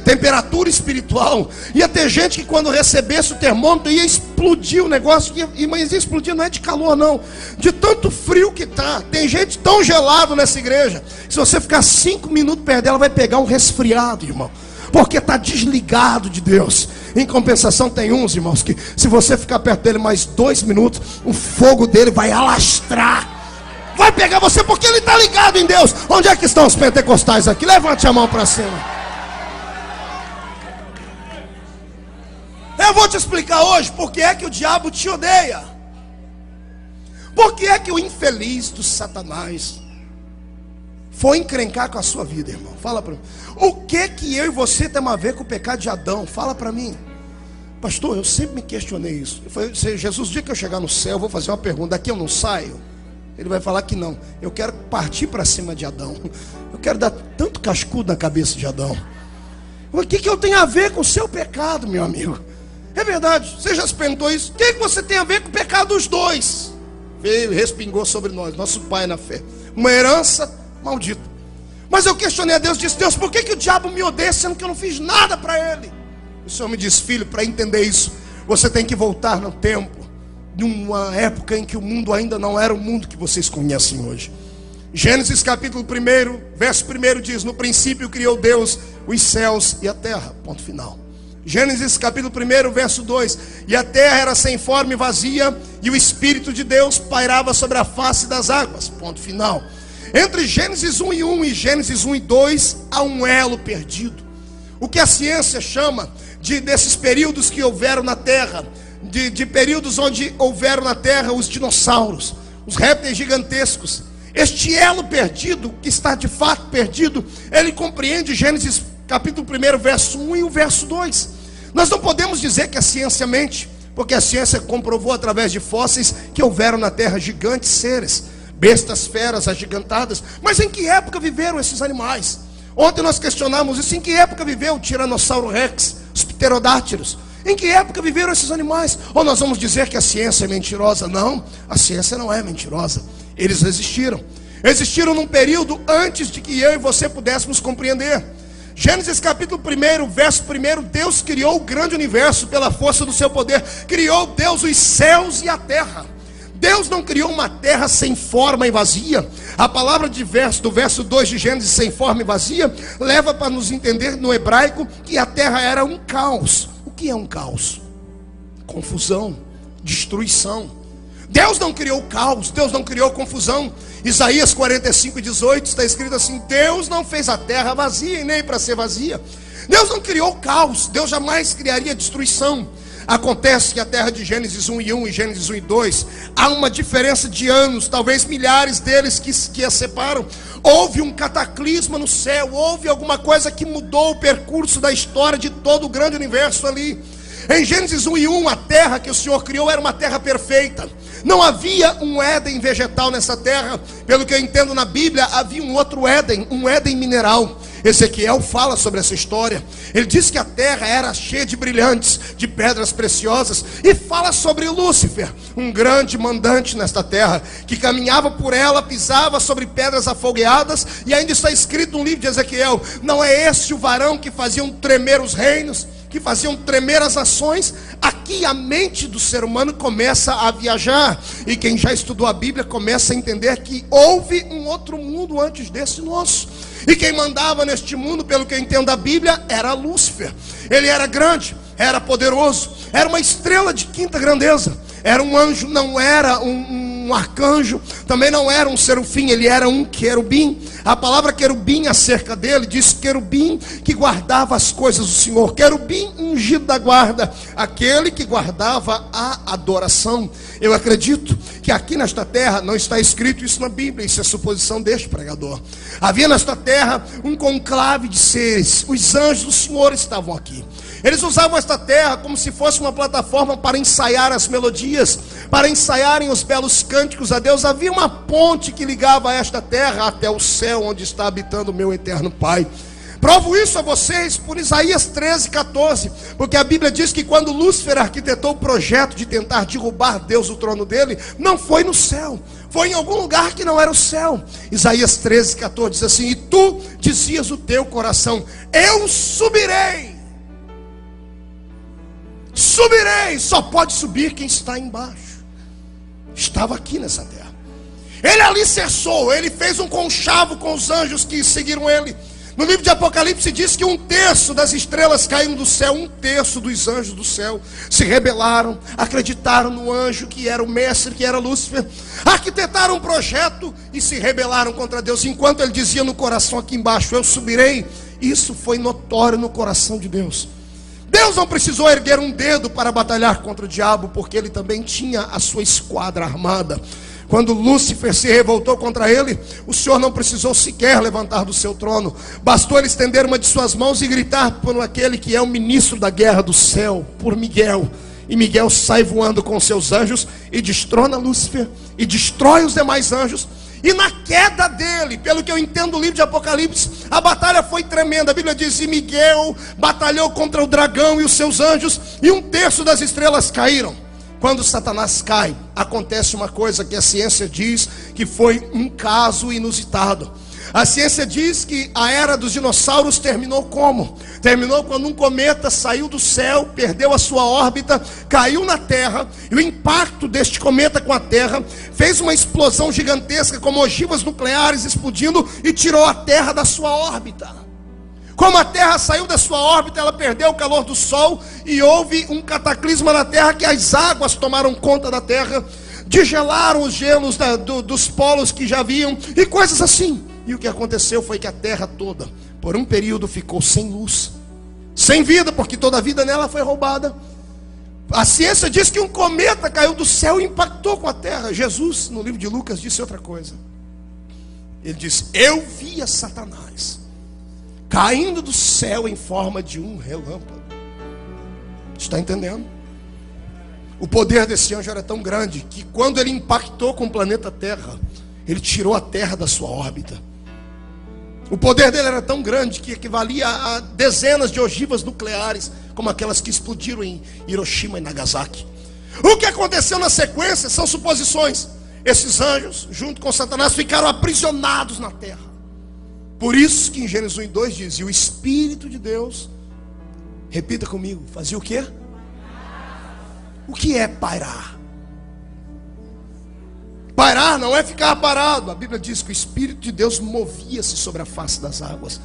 temperatura espiritual, ia ter gente que quando recebesse o termômetro ia explodir o negócio, mas ia explodir não é de calor não, de tanto frio que está. Tem gente tão gelado nessa igreja, que se você ficar 5 minutos perto dela, vai pegar um resfriado, irmão, porque está desligado de Deus. Em compensação, tem uns, irmãos, que se você ficar perto dele mais 2 minutos, o fogo dele vai alastrar, vai pegar você, porque ele está ligado em Deus. Onde é que estão os pentecostais aqui? Levante a mão para cima. Eu vou te explicar hoje porque é que o diabo te odeia. Porque é que o infeliz do Satanás foi encrencar com a sua vida, irmão? Fala para mim. O que eu e você temos a ver com o pecado de Adão? Fala para mim. Pastor, eu sempre me questionei isso. Eu falei, Jesus, o dia que eu chegar no céu, eu vou fazer uma pergunta. Daqui eu não saio? Ele vai falar que não. Eu quero partir para cima de Adão. Eu quero dar tanto cascudo na cabeça de Adão. O que eu tenho a ver com o seu pecado, meu amigo? É verdade, você já se perguntou isso? O que você tem a ver com o pecado dos dois? veio e respingou sobre nós, nosso pai na fé. Uma herança maldita. Mas eu questionei a Deus, disse: Deus, por que o diabo me odeia, sendo que eu não fiz nada para ele? O Senhor me disse: filho, para entender isso, você tem que voltar no tempo, numa época em que o mundo ainda não era o mundo que vocês conhecem hoje. Gênesis capítulo 1, verso 1 diz: no princípio criou Deus os céus e a terra, ponto final. Gênesis capítulo 1, verso 2: e a terra era sem forma e vazia, e o Espírito de Deus pairava sobre a face das águas, ponto final. Entre Gênesis 1:1 e Gênesis 1:2 há um elo perdido. O que a ciência chama desses períodos que houveram na terra, de períodos onde houveram na terra os dinossauros, os répteis gigantescos. Este elo perdido, que está de fato perdido, ele compreende Gênesis capítulo 1, verso 1 e o verso 2. Nós não podemos dizer que a ciência mente, porque a ciência comprovou através de fósseis que houveram na terra gigantes seres, bestas, feras agigantadas. Mas em que época viveram esses animais? Ontem nós questionamos isso: em que época viveu o Tiranossauro Rex, os pterodátilos? Em que época viveram esses animais? Ou nós vamos dizer que a ciência é mentirosa? Não, a ciência não é mentirosa. Eles existiram num período antes de que eu e você pudéssemos compreender. Gênesis capítulo 1, verso 1: Deus criou o grande universo pela força do seu poder. Criou Deus os céus e a terra. Deus não criou uma terra sem forma e vazia. A palavra do verso 2 de Gênesis, sem forma e vazia, leva para nos entender no hebraico que a terra era um caos. O que é um caos? Confusão, destruição. Deus não criou caos, Deus não criou confusão. Isaías 45:18 está escrito assim: Deus não fez a terra vazia e nem para ser vazia. Deus não criou caos, Deus jamais criaria destruição. Acontece que a terra de Gênesis 1:1 e Gênesis 1:2 há uma diferença de anos, talvez milhares deles que a separam. Houve um cataclisma no céu, houve alguma coisa que mudou o percurso da história de todo o grande universo ali. Em Gênesis 1:1, a terra que o Senhor criou era uma terra perfeita. Não havia um Éden vegetal nessa terra. Pelo que eu entendo na Bíblia, havia um outro Éden, um Éden mineral. Ezequiel fala sobre essa história. Ele diz que a terra era cheia de brilhantes, de pedras preciosas. E fala sobre Lúcifer, um grande mandante nesta terra, que caminhava por ela, pisava sobre pedras afogueadas. E ainda está escrito no livro de Ezequiel: não é esse o varão que faziam tremer os reinos, que faziam tremer as nações? Aqui a mente do ser humano começa a viajar. E quem já estudou a Bíblia começa a entender que houve um outro mundo antes desse nosso. E quem mandava neste mundo, pelo que eu entendo da Bíblia, era Lúcifer. Ele era grande, era poderoso, era uma estrela de quinta grandeza. Era um anjo, não era um arcanjo, também não era um serufim, ele era um querubim. A palavra querubim acerca dele diz querubim que guardava as coisas do Senhor, querubim ungido da guarda, aquele que guardava a adoração. Eu acredito que aqui nesta terra, não está escrito isso na Bíblia, isso é suposição deste pregador. Havia nesta terra um conclave de seres, os anjos do Senhor estavam aqui. Eles usavam esta terra como se fosse uma plataforma para ensaiar as melodias, para ensaiarem os belos cânticos a Deus. Havia uma ponte que ligava esta terra até o céu, onde está habitando o meu eterno Pai. Provo isso a vocês por Isaías 13:14, porque a Bíblia diz que quando Lúcifer arquitetou o projeto de tentar derrubar Deus do trono dele, não foi no céu, foi em algum lugar que não era o céu. Isaías 13:14 diz assim: e tu dizias no teu coração: eu subirei. Subirei, só pode subir quem está embaixo. Estava aqui nessa terra. Ele alicerçou, ele fez um conchavo com os anjos que seguiram ele. No livro de Apocalipse diz que 1/3 das estrelas caíram do céu, 1/3 dos anjos do céu se rebelaram, acreditaram no anjo que era o mestre, que era Lúcifer, arquitetaram um projeto e se rebelaram contra Deus. Enquanto ele dizia no coração aqui embaixo: eu subirei, isso foi notório no coração de Deus. Deus não precisou erguer um dedo para batalhar contra o diabo, porque ele também tinha a sua esquadra armada. Quando Lúcifer se revoltou contra ele, o Senhor não precisou sequer levantar do seu trono. Bastou ele estender uma de suas mãos e gritar por aquele que é o ministro da guerra do céu, por Miguel. E Miguel sai voando com seus anjos e destrona Lúcifer e destrói os demais anjos. E na queda dele, pelo que eu entendo do livro de Apocalipse, a batalha foi tremenda. A Bíblia diz: e Miguel batalhou contra o dragão e os seus anjos, e 1/3 das estrelas caíram. Quando Satanás cai, acontece uma coisa que a ciência diz que foi um caso inusitado. A ciência diz que a era dos dinossauros terminou como? Terminou quando um cometa saiu do céu, perdeu a sua órbita, caiu na Terra, e o impacto deste cometa com a Terra fez uma explosão gigantesca, como ogivas nucleares explodindo, e tirou a Terra da sua órbita. Como a Terra saiu da sua órbita, ela perdeu o calor do Sol, e houve um cataclisma na Terra, que as águas tomaram conta da Terra, degelaram os gelos dos polos que já haviam, e coisas assim. E o que aconteceu foi que a Terra toda, por um período, ficou sem luz, sem vida, porque toda a vida nela foi roubada. A ciência diz que um cometa caiu do céu e impactou com a Terra. Jesus, no livro de Lucas, disse outra coisa. Ele disse: eu via Satanás caindo do céu em forma de um relâmpago. Está entendendo? O poder desse anjo era tão grande que quando ele impactou com o planeta Terra, ele tirou a Terra da sua órbita. O poder dele era tão grande que equivalia a dezenas de ogivas nucleares, como aquelas que explodiram em Hiroshima e Nagasaki. O que aconteceu na sequência são suposições. Esses anjos, junto com Satanás, ficaram aprisionados na terra. Por isso que em Gênesis 1:2 diz: e o Espírito de Deus, repita comigo, fazia o quê? O que é pairar? Pairar não é ficar parado. A Bíblia diz que o Espírito de Deus movia-se sobre a face das águas.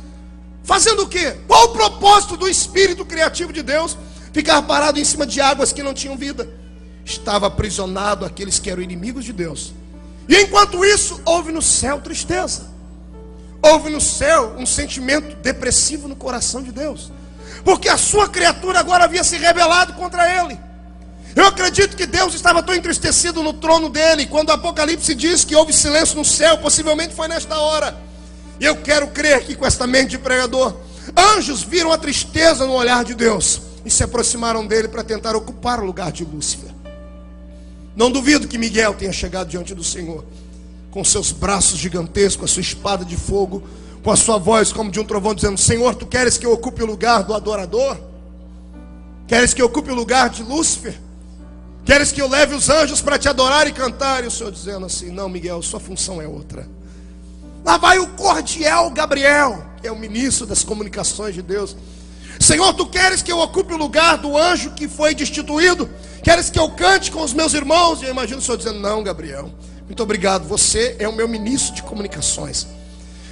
Fazendo o quê? Qual o propósito do Espírito criativo de Deus? Ficar parado em cima de águas que não tinham vida. Estava aprisionado aqueles que eram inimigos de Deus. E enquanto isso, houve no céu tristeza. Houve no céu um sentimento depressivo no coração de Deus, porque a sua criatura agora havia se rebelado contra ele. Eu acredito que Deus estava tão entristecido no trono dele. Quando o Apocalipse diz que houve silêncio no céu, possivelmente foi nesta hora. E eu quero crer que com esta mente de pregador, anjos viram a tristeza no olhar de Deus e se aproximaram dele para tentar ocupar o lugar de Lúcifer. Não duvido que Miguel tenha chegado diante do Senhor com seus braços gigantescos, a sua espada de fogo, com a sua voz como de um trovão, dizendo: Senhor, tu queres que eu ocupe o lugar do adorador? Queres que eu ocupe o lugar de Lúcifer? Queres que eu leve os anjos para te adorar e cantar? E o Senhor dizendo assim: não, Miguel, sua função é outra. Lá vai o cordial Gabriel, que é o ministro das comunicações de Deus. Senhor, tu queres que eu ocupe o lugar do anjo que foi destituído? Queres que eu cante com os meus irmãos? E eu imagino o Senhor dizendo: não, Gabriel, muito obrigado, você é o meu ministro de comunicações.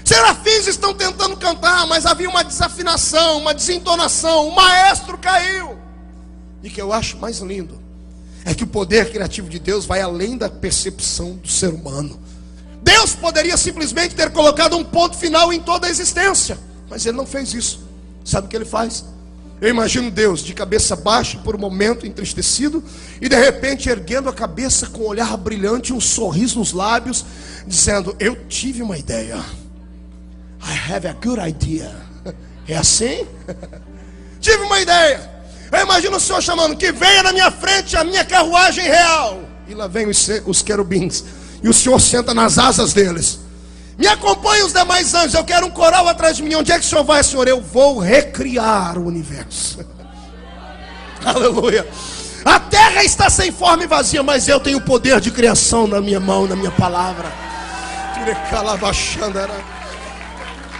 Serafins estão tentando cantar, mas havia uma desafinação, uma desentonação, o maestro caiu. E o que eu acho mais lindo é que o poder criativo de Deus vai além da percepção do ser humano. Deus poderia simplesmente ter colocado um ponto final em toda a existência, mas Ele não fez isso. Sabe o que Ele faz? Eu imagino Deus de cabeça baixa por um momento, entristecido, e de repente erguendo a cabeça com um olhar brilhante, um sorriso nos lábios, dizendo: eu tive uma ideia. I have a good idea. É assim? Tive uma ideia. Eu imagino o Senhor chamando: que venha na minha frente a minha carruagem real. E lá vem os querubins, e o Senhor senta nas asas deles. Me acompanhe os demais anjos, eu quero um coral atrás de mim. Onde é que o Senhor vai, Senhor? Eu vou recriar o universo. Aleluia. A terra está sem forma e vazia, mas eu tenho o poder de criação na minha mão, na minha palavra.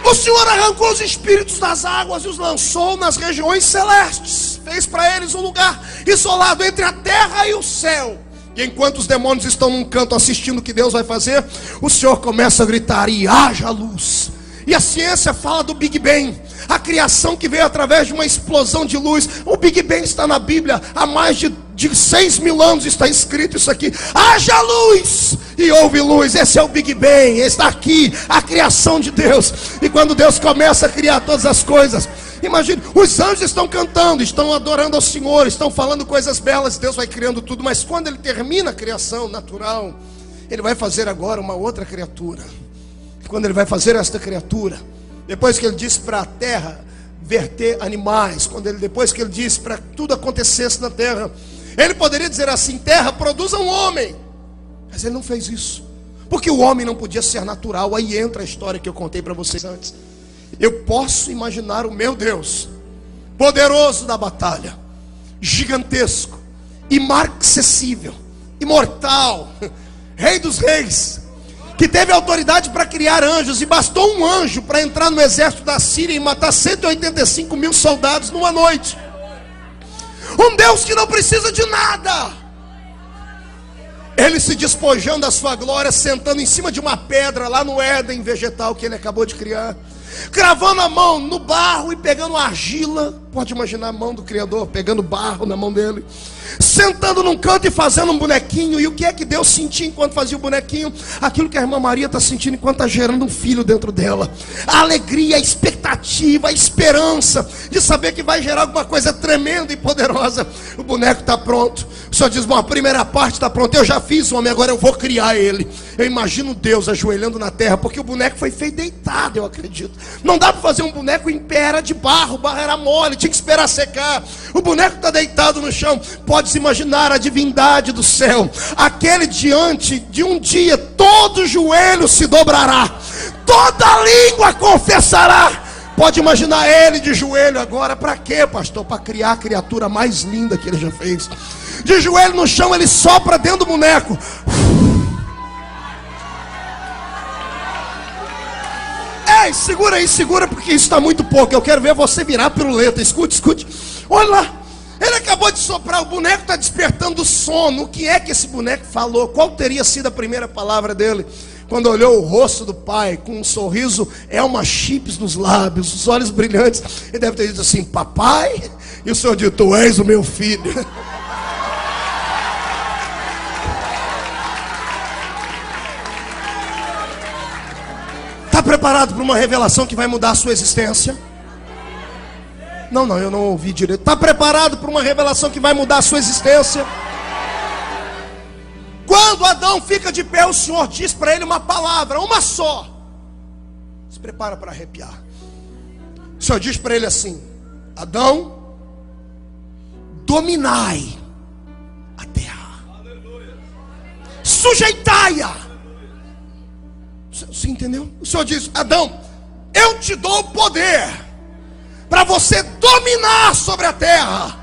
O Senhor arrancou os espíritos das águas e os lançou nas regiões celestes. Fez para eles um lugar isolado entre a terra e o céu. E enquanto os demônios estão num canto assistindo o que Deus vai fazer, o Senhor começa a gritar: e haja luz. E a ciência fala do Big Bang, a criação que veio através de uma explosão de luz. O Big Bang está na Bíblia, há mais de 6.000 anos está escrito isso aqui: haja luz, e houve luz. Esse é o Big Bang, está aqui, a criação de Deus. E quando Deus começa a criar todas as coisas, imagine, os anjos estão cantando, estão adorando ao Senhor, estão falando coisas belas, Deus vai criando tudo. Mas quando Ele termina a criação natural, Ele vai fazer agora uma outra criatura. E quando Ele vai fazer esta criatura, depois que Ele disse para a terra verter animais, depois que Ele disse para que tudo acontecesse na terra, Ele poderia dizer assim: terra, produza um homem. Mas Ele não fez isso, porque o homem não podia ser natural. Aí entra a história que eu contei para vocês antes. Eu posso imaginar o meu Deus, poderoso da batalha, gigantesco, imarcessível, imortal, Rei dos reis, que teve autoridade para criar anjos, e bastou um anjo para entrar no exército da Síria e matar 185 mil soldados numa noite. Um Deus que não precisa de nada. Ele se despojando da sua glória, sentando em cima de uma pedra lá no Éden vegetal que ele acabou de criar, cravando a mão no barro e pegando argila. Pode imaginar a mão do Criador pegando barro na mão dele, sentando num canto e fazendo um bonequinho. E o que é que Deus sentia enquanto fazia o bonequinho? Aquilo que a irmã Maria está sentindo enquanto está gerando um filho dentro dela. A alegria, a expectativa, a esperança de saber que vai gerar alguma coisa tremenda e poderosa. O boneco está pronto. O Senhor diz: bom, a primeira parte está pronta, eu já fiz o homem, agora eu vou criar ele. Eu imagino Deus ajoelhando na terra, porque o boneco foi feito deitado, eu acredito. Não dá para fazer um boneco em pé, era de barro, o barro era mole, tinha que esperar secar. O boneco está deitado no chão. Pode-se imaginar a divindade do céu, aquele diante de um dia todo joelho se dobrará, toda língua confessará. Pode imaginar ele de joelho agora. Para quê, pastor? Para criar a criatura mais linda que ele já fez. De joelho no chão, ele sopra dentro do boneco. Ei, segura aí, segura, porque isso está muito pouco. Eu quero ver você virar piruleta. Escute, escute. Olha lá. Ele acabou de soprar, o boneco está despertando o sono. O que é que esse boneco falou? Qual teria sido a primeira palavra dele? Quando olhou o rosto do pai, com um sorriso, Elma Chips nos lábios, os olhos brilhantes, ele deve ter dito assim: papai? E o Senhor disse: tu és o meu filho. Está preparado para uma revelação que vai mudar a sua existência? Não, eu não ouvi direito. Está preparado para uma revelação que vai mudar a sua existência? Quando Adão fica de pé, o Senhor diz para ele uma palavra, uma só. Se prepara para arrepiar. O Senhor diz para ele assim: Adão, dominai a terra, sujeitai-a. Você entendeu? O Senhor diz: Adão, eu te dou o poder para você dominar sobre a terra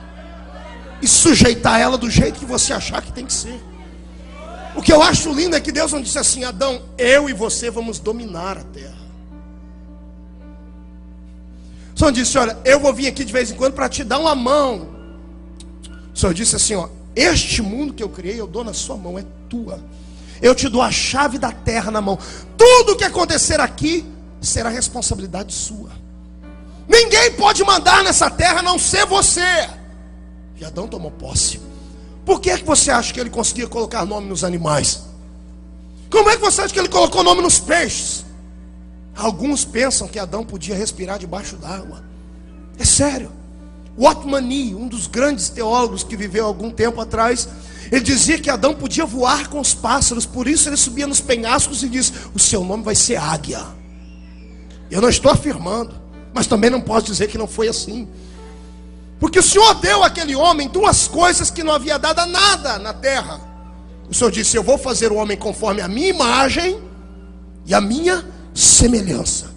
e sujeitar ela do jeito que você achar que tem que ser. O que eu acho lindo é que Deus não disse assim: Adão, eu e você vamos dominar a terra. O Senhor disse: olha, eu vou vir aqui de vez em quando para te dar uma mão. O Senhor disse assim: ó, este mundo que eu criei, eu dou na sua mão, é tua. Eu te dou a chave da terra na mão. Tudo que acontecer aqui será responsabilidade sua. Ninguém pode mandar nessa terra a não ser você. E Adão tomou posse. Por que é que você acha que ele conseguia colocar nome nos animais? Como é que você acha que ele colocou nome nos peixes? Alguns pensam que Adão podia respirar debaixo d'água. É sério. Watmani, um dos grandes teólogos que viveu algum tempo atrás, ele dizia que Adão podia voar com os pássaros. Por isso ele subia nos penhascos e diz: o seu nome vai ser águia. Eu não estou afirmando, mas também não posso dizer que não foi assim. Porque o Senhor deu àquele homem duas coisas que não havia dado a nada na terra. O Senhor disse: eu vou fazer o homem conforme a minha imagem e a minha semelhança.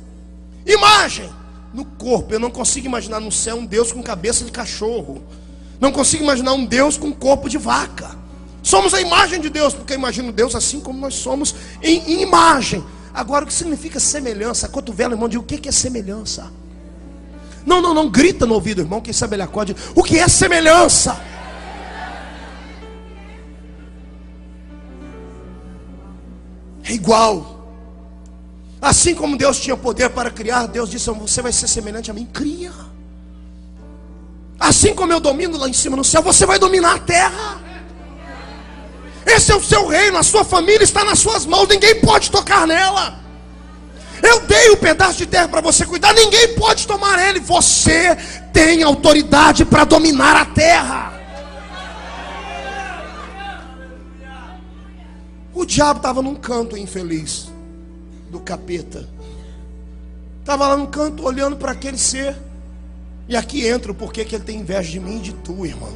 Imagem no corpo. Eu não consigo imaginar no céu um Deus com cabeça de cachorro. Não consigo imaginar um Deus com corpo de vaca. Somos a imagem de Deus, porque eu imagino Deus assim como nós somos em imagem. Agora, o que significa semelhança? Cotovelo, irmão, diz: o que é semelhança? Não grita no ouvido, irmão. Quem sabe ele acorde. O que é semelhança? É igual. Assim como Deus tinha poder para criar, Deus disse: você vai ser semelhante a mim. Cria. Assim como eu domino lá em cima no céu, você vai dominar a terra. Esse é o seu reino, a sua família está nas suas mãos. Ninguém pode tocar nela. Eu dei um pedaço de terra para você cuidar, ninguém pode tomar ele. Você tem autoridade para dominar a terra. O diabo estava num canto infeliz do capeta. Estava lá num canto olhando para aquele ser. E aqui entra o porquê que ele tem inveja de mim e de tu, irmão.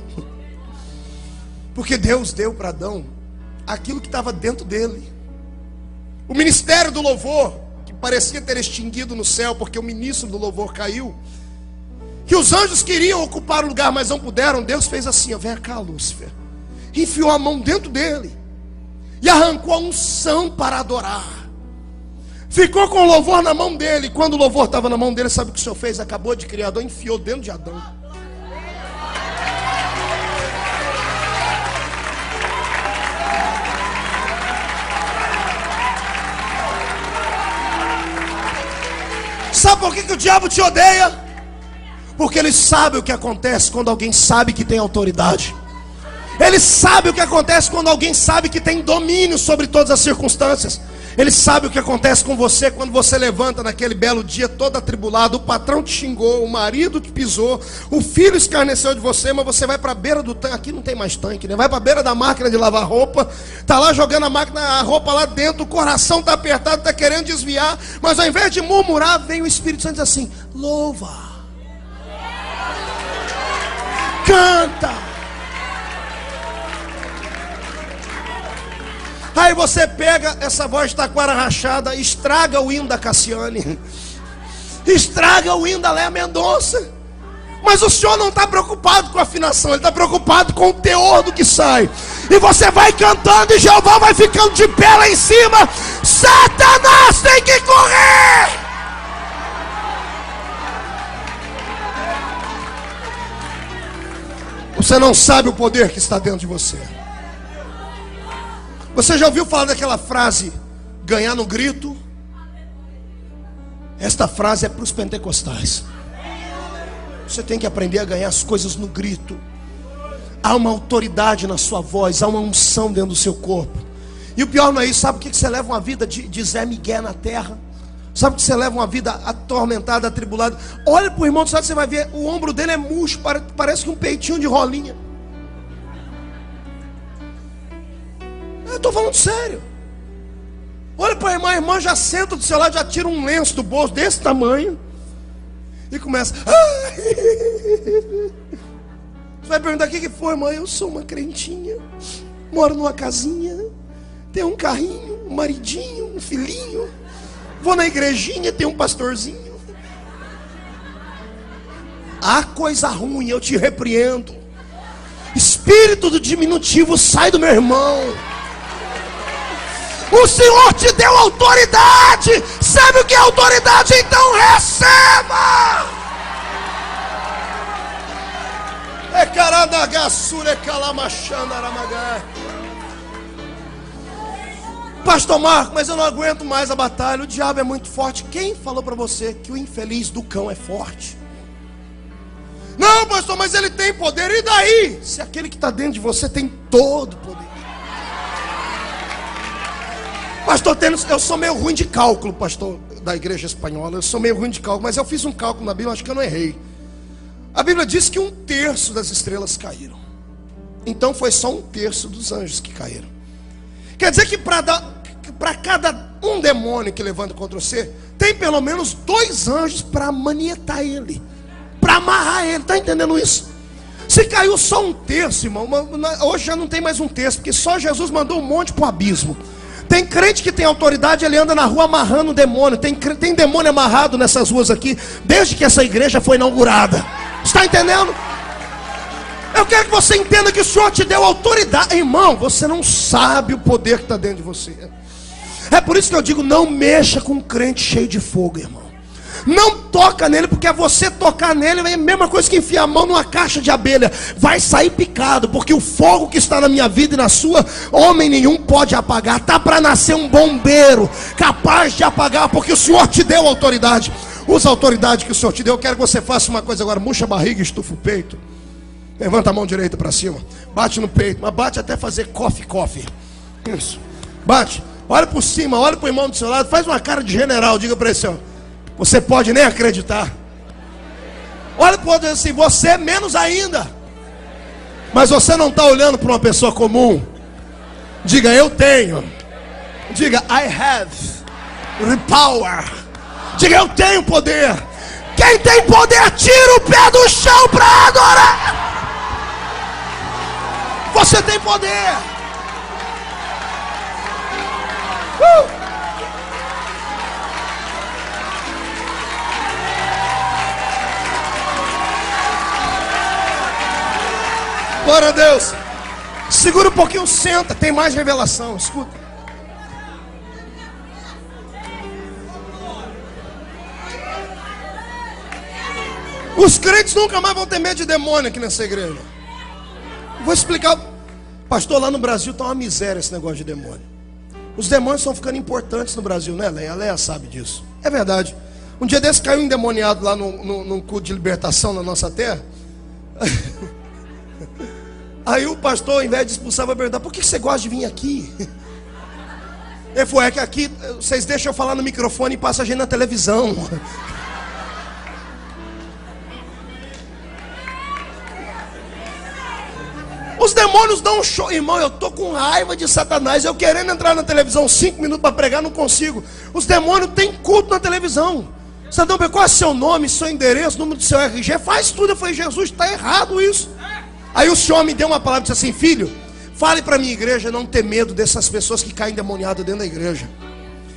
Porque Deus deu para Adão aquilo que estava dentro dele. O ministério do louvor, que parecia ter extinguido no céu, porque o ministro do louvor caiu, que os anjos queriam ocupar o lugar, mas não puderam. Deus fez assim: ó, vem cá, Lúcifer, enfiou a mão dentro dele e arrancou a unção para adorar. Ficou com o louvor na mão dele. Quando o louvor estava na mão dele, sabe o que o Senhor fez? Acabou de criar Adão, enfiou dentro de Adão. Sabe por que o diabo te odeia? Porque ele sabe o que acontece quando alguém sabe que tem autoridade. Ele sabe o que acontece quando alguém sabe que tem domínio sobre todas as circunstâncias. Ele sabe o que acontece com você quando você levanta naquele belo dia todo atribulado. O patrão te xingou, o marido te pisou, o filho escarneceu de você, mas você vai para a beira do tanque. Aqui não tem mais tanque, né? Vai para a beira da máquina de lavar roupa. Está lá jogando a roupa lá dentro. O coração está apertado, está querendo desviar. Mas ao invés de murmurar, vem o Espírito Santo e diz assim: louva, canta. Aí você pega essa voz de taquara rachada, estraga o hino da Cassiane, estraga o hino da Léa Mendonça. Mas o Senhor não está preocupado com a afinação, Ele está preocupado com o teor do que sai. E você vai cantando e Jeová vai ficando de pé lá em cima. Satanás tem que correr. Você não sabe o poder que está dentro de você. Você já ouviu falar daquela frase, ganhar no grito? Esta frase é para os pentecostais. Você tem que aprender a ganhar as coisas no grito. Há uma autoridade na sua voz, há uma unção dentro do seu corpo. E o pior não é isso. Sabe por que você leva uma vida de Zé Miguel na terra? Sabe que você leva uma vida atormentada, atribulada? Olha para o irmão do lado, você vai ver, o ombro dele é murcho, parece que um peitinho de rolinha. Eu estou falando sério. Olha para a irmã já senta do seu lado, já tira um lenço do bolso desse tamanho e começa. Você vai perguntar: o que foi, irmã? Eu sou uma crentinha, moro numa casinha, tenho um carrinho, um maridinho, um filhinho, vou na igrejinha, tenho um pastorzinho. Há coisa ruim, eu te repreendo. Espírito do diminutivo, sai do meu irmão. O Senhor te deu autoridade. Sabe o que é autoridade? Então receba. Pastor Marco, mas eu não aguento mais a batalha. O diabo é muito forte. Quem falou para você que o infeliz do cão é forte? Não, pastor, mas ele tem poder. E daí? Se aquele que está dentro de você tem todo o poder. Pastor Tênis, eu sou meio ruim de cálculo, pastor da igreja espanhola. Eu sou meio ruim de cálculo, mas eu fiz um cálculo na Bíblia, acho que eu não errei. A Bíblia diz que 1/3 das estrelas caíram. Então foi só 1/3 dos anjos que caíram. Quer dizer que para cada um demônio que levanta contra você, tem pelo menos 2 anjos para manietar ele, para amarrar ele. Está entendendo isso? Se caiu só 1/3, irmão, hoje já não tem mais 1/3, porque só Jesus mandou um monte para o abismo. Tem crente que tem autoridade, ele anda na rua amarrando demônio. Tem demônio amarrado nessas ruas aqui, desde que essa igreja foi inaugurada. Está entendendo? Eu quero que você entenda que o Senhor te deu autoridade. Irmão, você não sabe o poder que está dentro de você. É por isso que eu digo, não mexa com um crente cheio de fogo, irmão. Não toca nele, porque é você tocar nele é a mesma coisa que enfiar a mão numa caixa de abelha. Vai sair picado, porque o fogo que está na minha vida e na sua, homem nenhum pode apagar. Está para nascer um bombeiro capaz de apagar, porque o Senhor te deu autoridade. Usa a autoridade que o Senhor te deu. Eu quero que você faça uma coisa agora. Murcha a barriga e estufa o peito. Levanta a mão direita para cima. Bate no peito, mas bate até fazer coffee. Isso. Bate. Olha por cima, olha para o irmão do seu lado. Faz uma cara de general. Diga para ele assim, ó. Você pode nem acreditar. Olha para o outro assim, você menos ainda. Mas você não está olhando para uma pessoa comum. Diga, eu tenho. Diga, I have the power. Diga, eu tenho poder. Quem tem poder, tira o pé do chão para adorar. Você tem poder. Glória a Deus. Segura um pouquinho, senta, tem mais revelação, escuta. Os crentes nunca mais vão ter medo de demônio aqui nessa igreja. Vou explicar. Pastor, lá no Brasil está uma miséria esse negócio de demônio. Os demônios estão ficando importantes no Brasil, né, Leia? A Leia sabe disso. É verdade. Um dia desse caiu um endemoniado lá num culto de libertação na nossa terra. Aí o pastor, ao invés de expulsar, vai perguntar: por que você gosta de vir aqui? Ele falou: é que aqui vocês deixam eu falar no microfone e passa a gente na televisão. Os demônios dão um show. Irmão, eu tô com raiva de Satanás. Eu querendo entrar na televisão 5 minutos para pregar, não consigo. Os demônios têm culto na televisão. Sadão, qual é seu nome, seu endereço, número do seu RG? Faz tudo. Eu falei: Jesus, está errado isso. Aí o senhor me deu uma palavra e disse assim: filho, fale para a minha igreja não ter medo dessas pessoas que caem endemoniadas dentro da igreja.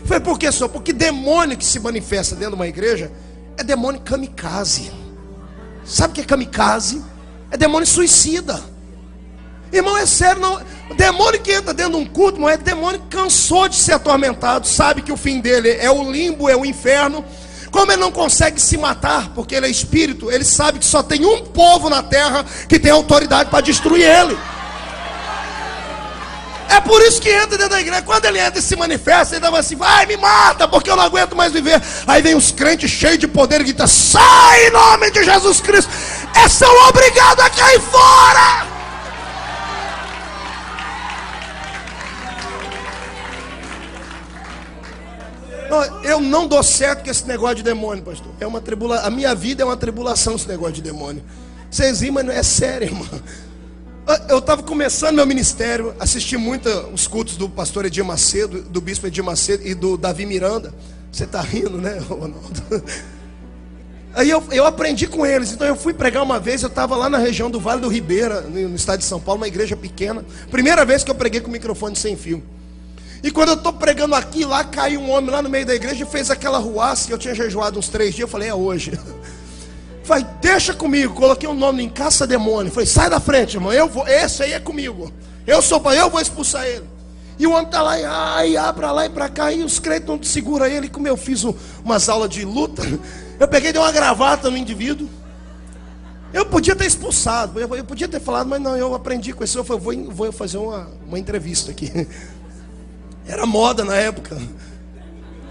Eu falei: por que, senhor? Porque demônio que se manifesta dentro de uma igreja é demônio kamikaze. Sabe o que é kamikaze? É demônio suicida. Irmão, é sério, não. O demônio que entra dentro de um culto, irmão, é demônio que cansou de ser atormentado, sabe que o fim dele é o limbo, é o inferno. Como ele não consegue se matar, porque ele é espírito, ele sabe que só tem um povo na terra que tem autoridade para destruir ele. É por isso que entra dentro da igreja. Quando ele entra e se manifesta, ele dá assim: vai, me mata, porque eu não aguento mais viver. Aí vem os crentes cheios de poder e gritam: sai em nome de Jesus Cristo. São obrigados a cair fora. Eu não dou certo com esse negócio de demônio, pastor. É uma tribulação. A minha vida é uma tribulação esse negócio de demônio. Vocês riem, mas não é sério, irmão. Eu estava começando meu ministério, assisti muito os cultos do pastor Edir Macedo, do bispo Edir Macedo e do Davi Miranda. Você está rindo, né, Ronaldo? Aí eu aprendi com eles. Então eu fui pregar uma vez. Eu estava lá na região do Vale do Ribeira, no estado de São Paulo, uma igreja pequena. Primeira vez que eu preguei com microfone sem fio. E quando eu estou pregando aqui, lá caiu um homem lá no meio da igreja e fez aquela ruaça que eu tinha jejuado uns 3 dias. Eu falei: é hoje. Falei: deixa comigo. Coloquei um nome em caça-demônio. Falei: sai da frente, irmão. Eu vou, esse aí é comigo. Eu vou expulsar ele. E o homem está lá, e para lá e para cá. E os crentes não seguram ele. Como eu fiz umas aulas de luta, eu peguei e dei uma gravata no indivíduo. Eu podia ter expulsado, eu podia ter falado, mas não, eu aprendi com isso. Eu falei: vou fazer uma entrevista aqui. Era moda na época.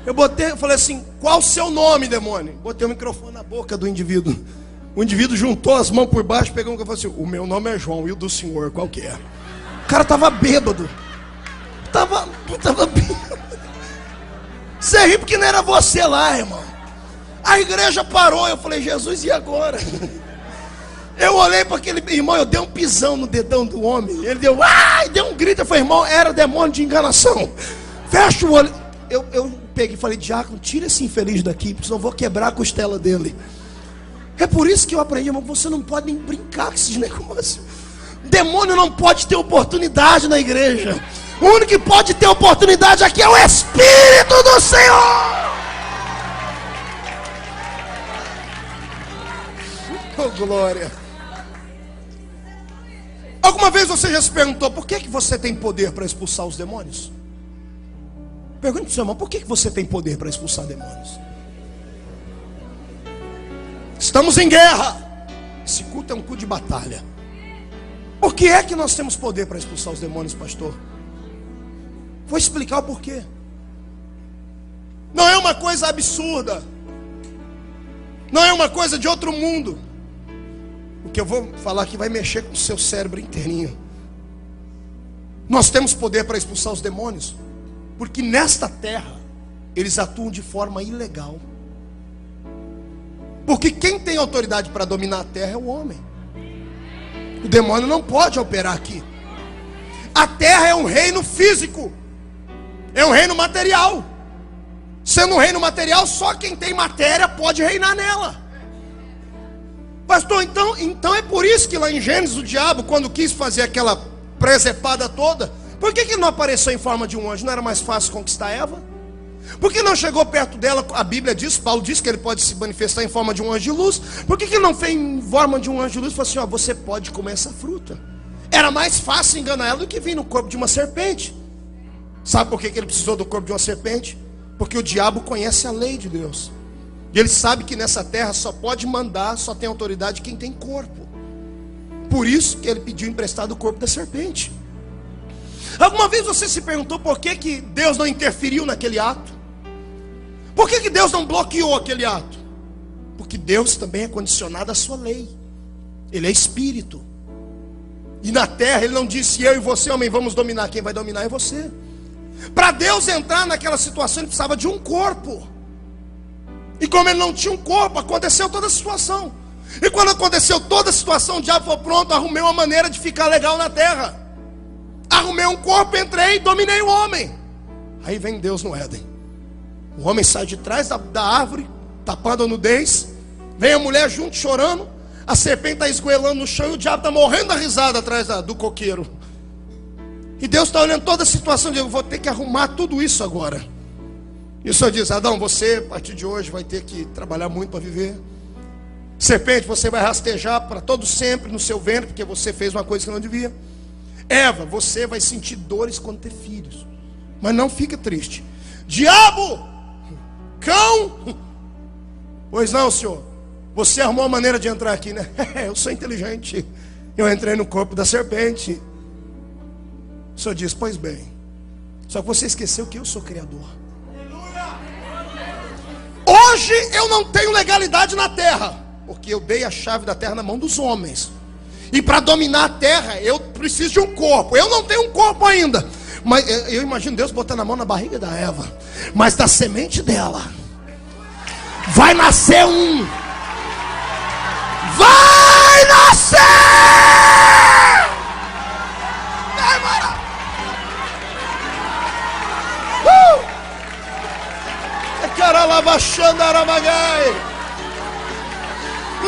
Eu falei assim: qual o seu nome, demônio? Botei o microfone na boca do indivíduo. O indivíduo juntou as mãos por baixo, pegou e falou assim: o meu nome é João, e o do senhor, qual que é? O cara estava bêbado. Tava bêbado. Você ri porque não era você lá, irmão. A igreja parou. Eu falei: Jesus, e agora? Eu olhei para aquele irmão, eu dei um pisão no dedão do homem. Ele deu, deu um grito. Eu falei: irmão, era demônio de enganação. Fecha o olho. Eu peguei e falei: diácono, tira esse infeliz daqui, porque senão eu vou quebrar a costela dele. É por isso que eu aprendi, irmão, que você não pode nem brincar com esses negócios. Demônio não pode ter oportunidade na igreja. O único que pode ter oportunidade aqui é o Espírito do Senhor. Oh, glória. Alguma vez você já se perguntou: por que você tem poder para expulsar os demônios? Pergunte para o seu irmão: por que você tem poder para expulsar demônios? Estamos em guerra. Esse culto é um culto de batalha. Por que é que nós temos poder para expulsar os demônios, pastor? Vou explicar o porquê. Não é uma coisa absurda. Não é uma coisa de outro mundo. O que eu vou falar aqui vai mexer com o seu cérebro inteirinho. Nós temos poder para expulsar os demônios, porque nesta terra eles atuam de forma ilegal. Porque quem tem autoridade para dominar a terra é o homem. O demônio não pode operar aqui. A terra é um reino físico, é um reino material. Sendo um reino material, só quem tem matéria pode reinar nela. Pastor, então é por isso que lá em Gênesis o diabo, quando quis fazer aquela presepada toda, por que não apareceu em forma de um anjo? Não era mais fácil conquistar Eva? Por que não chegou perto dela? A Bíblia diz, Paulo diz que ele pode se manifestar em forma de um anjo de luz. Por que não fez em forma de um anjo de luz e falou assim: você pode comer essa fruta? Era mais fácil enganar ela do que vir no corpo de uma serpente. Sabe por que ele precisou do corpo de uma serpente? Porque o diabo conhece a lei de Deus. E ele sabe que nessa terra só pode mandar, só tem autoridade quem tem corpo. Por isso que ele pediu emprestado o corpo da serpente. Alguma vez você se perguntou por que Deus não interferiu naquele ato? Por que Deus não bloqueou aquele ato? Porque Deus também é condicionado à sua lei. Ele é espírito. E na terra ele não disse: eu e você, homem, vamos dominar. Quem vai dominar é você. Para Deus entrar naquela situação, ele precisava de um corpo. E como ele não tinha um corpo, aconteceu toda a situação. E quando aconteceu toda a situação, o diabo falou: pronto, arrumei uma maneira de ficar legal na terra. Arrumei um corpo, entrei e dominei o homem. Aí vem Deus no Éden. O homem sai de trás da árvore, tapando a nudez. Vem a mulher junto chorando. A serpente está esgoelando no chão e o diabo está morrendo da risada atrás do coqueiro. E Deus está olhando toda a situação e diz: eu vou ter que arrumar tudo isso agora. E o Senhor diz: Adão, você a partir de hoje vai ter que trabalhar muito para viver. Serpente, você vai rastejar para todo sempre no seu ventre, porque você fez uma coisa que não devia. Eva, você vai sentir dores quando ter filhos, mas não fica triste. Diabo, cão, pois não, Senhor, você arrumou uma maneira de entrar aqui, né? Eu sou inteligente, eu entrei no corpo da serpente. O Senhor diz: pois bem, só que você esqueceu que eu sou criador. Hoje eu não tenho legalidade na terra, porque eu dei a chave da terra na mão dos homens. E para dominar a terra eu preciso de um corpo. Eu não tenho um corpo ainda, mas eu imagino Deus botando a mão na barriga da Eva. Mas da semente dela vai nascer um. Vai nascer!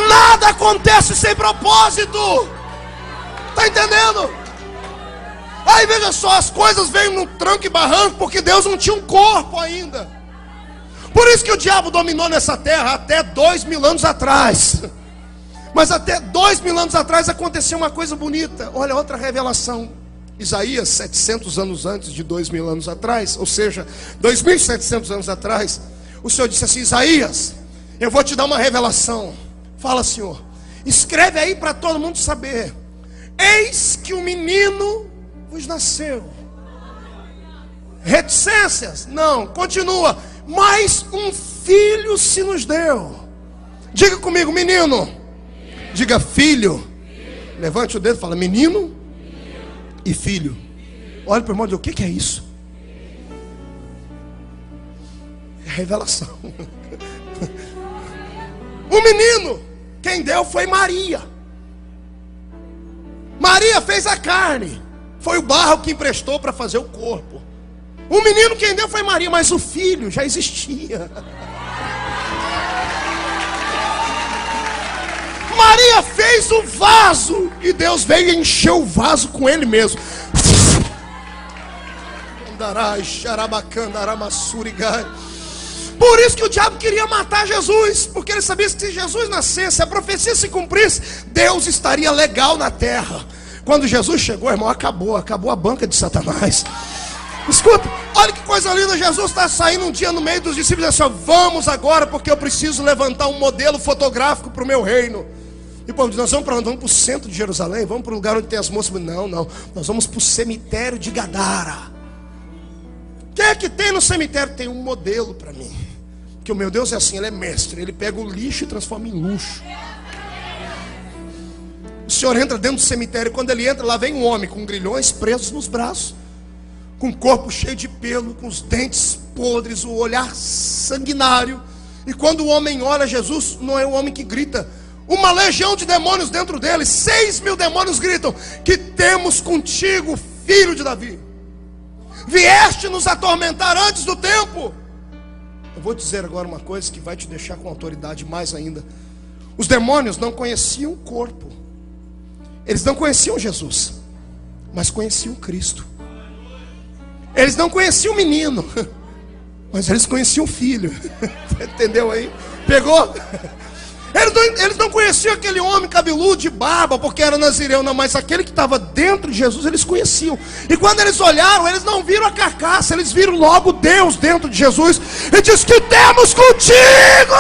Nada acontece sem propósito. Está entendendo? Aí veja só, as coisas vêm no tranco e barranco porque Deus não tinha um corpo ainda. Por isso que o diabo dominou nessa terra até 2000 anos atrás. Mas até 2000 anos atrás aconteceu uma coisa bonita. Olha, outra revelação. Isaías, 700 anos antes de 2000 anos atrás, ou seja, 2700 anos atrás, o Senhor disse assim: Isaías, eu vou te dar uma revelação. Fala, Senhor. Escreve aí para todo mundo saber. Eis que um menino vos nasceu. Reticências? Não, continua. Mas um filho se nos deu. Diga comigo: menino. Diga filho. Levante o dedo e fala: menino e filho. Olha para o irmão e diz: o que é isso? É revelação. O menino, quem deu foi Maria. Maria fez a carne. Foi o barro que emprestou para fazer o corpo. O menino quem deu foi Maria, mas o filho já existia. Maria fez o vaso e Deus veio e encheu o vaso com ele mesmo. Por isso que o diabo queria matar Jesus, porque ele sabia que se Jesus nascesse, a profecia se cumprisse, Deus estaria legal na terra. Quando Jesus chegou, irmão, acabou a banca de Satanás. Escuta, olha que coisa linda. Jesus está saindo um dia no meio dos discípulos e diz assim: vamos agora, porque eu preciso levantar um modelo fotográfico para o meu reino. E o povo diz: nós vamos para onde? Vamos para o centro de Jerusalém, vamos para o lugar onde tem as moças. Não, nós vamos para o cemitério de Gadara. O que é que tem no cemitério? Tem um modelo para mim. Porque o meu Deus é assim, ele é mestre. Ele pega o lixo e transforma em luxo. O Senhor entra dentro do cemitério e quando ele entra, lá vem um homem com grilhões presos nos braços, com o corpo cheio de pelo, com os dentes podres, o olhar sanguinário. E quando o homem olha Jesus, não é o homem que grita. Uma legião de demônios dentro dele, 6.000 demônios gritam: que temos contigo, filho de Davi? Vieste nos atormentar antes do tempo. Eu vou dizer agora uma coisa que vai te deixar com autoridade mais ainda. Os demônios não conheciam o corpo. Eles não conheciam Jesus, mas conheciam Cristo. Eles não conheciam o menino, mas eles conheciam o filho. Entendeu aí? Pegou? Eles não conheciam aquele homem cabeludo de barba, porque era nazireu, não, mas aquele que estava dentro de Jesus, eles conheciam. E quando eles olharam, eles não viram a carcaça, eles viram logo Deus dentro de Jesus. E diz: que temos contigo?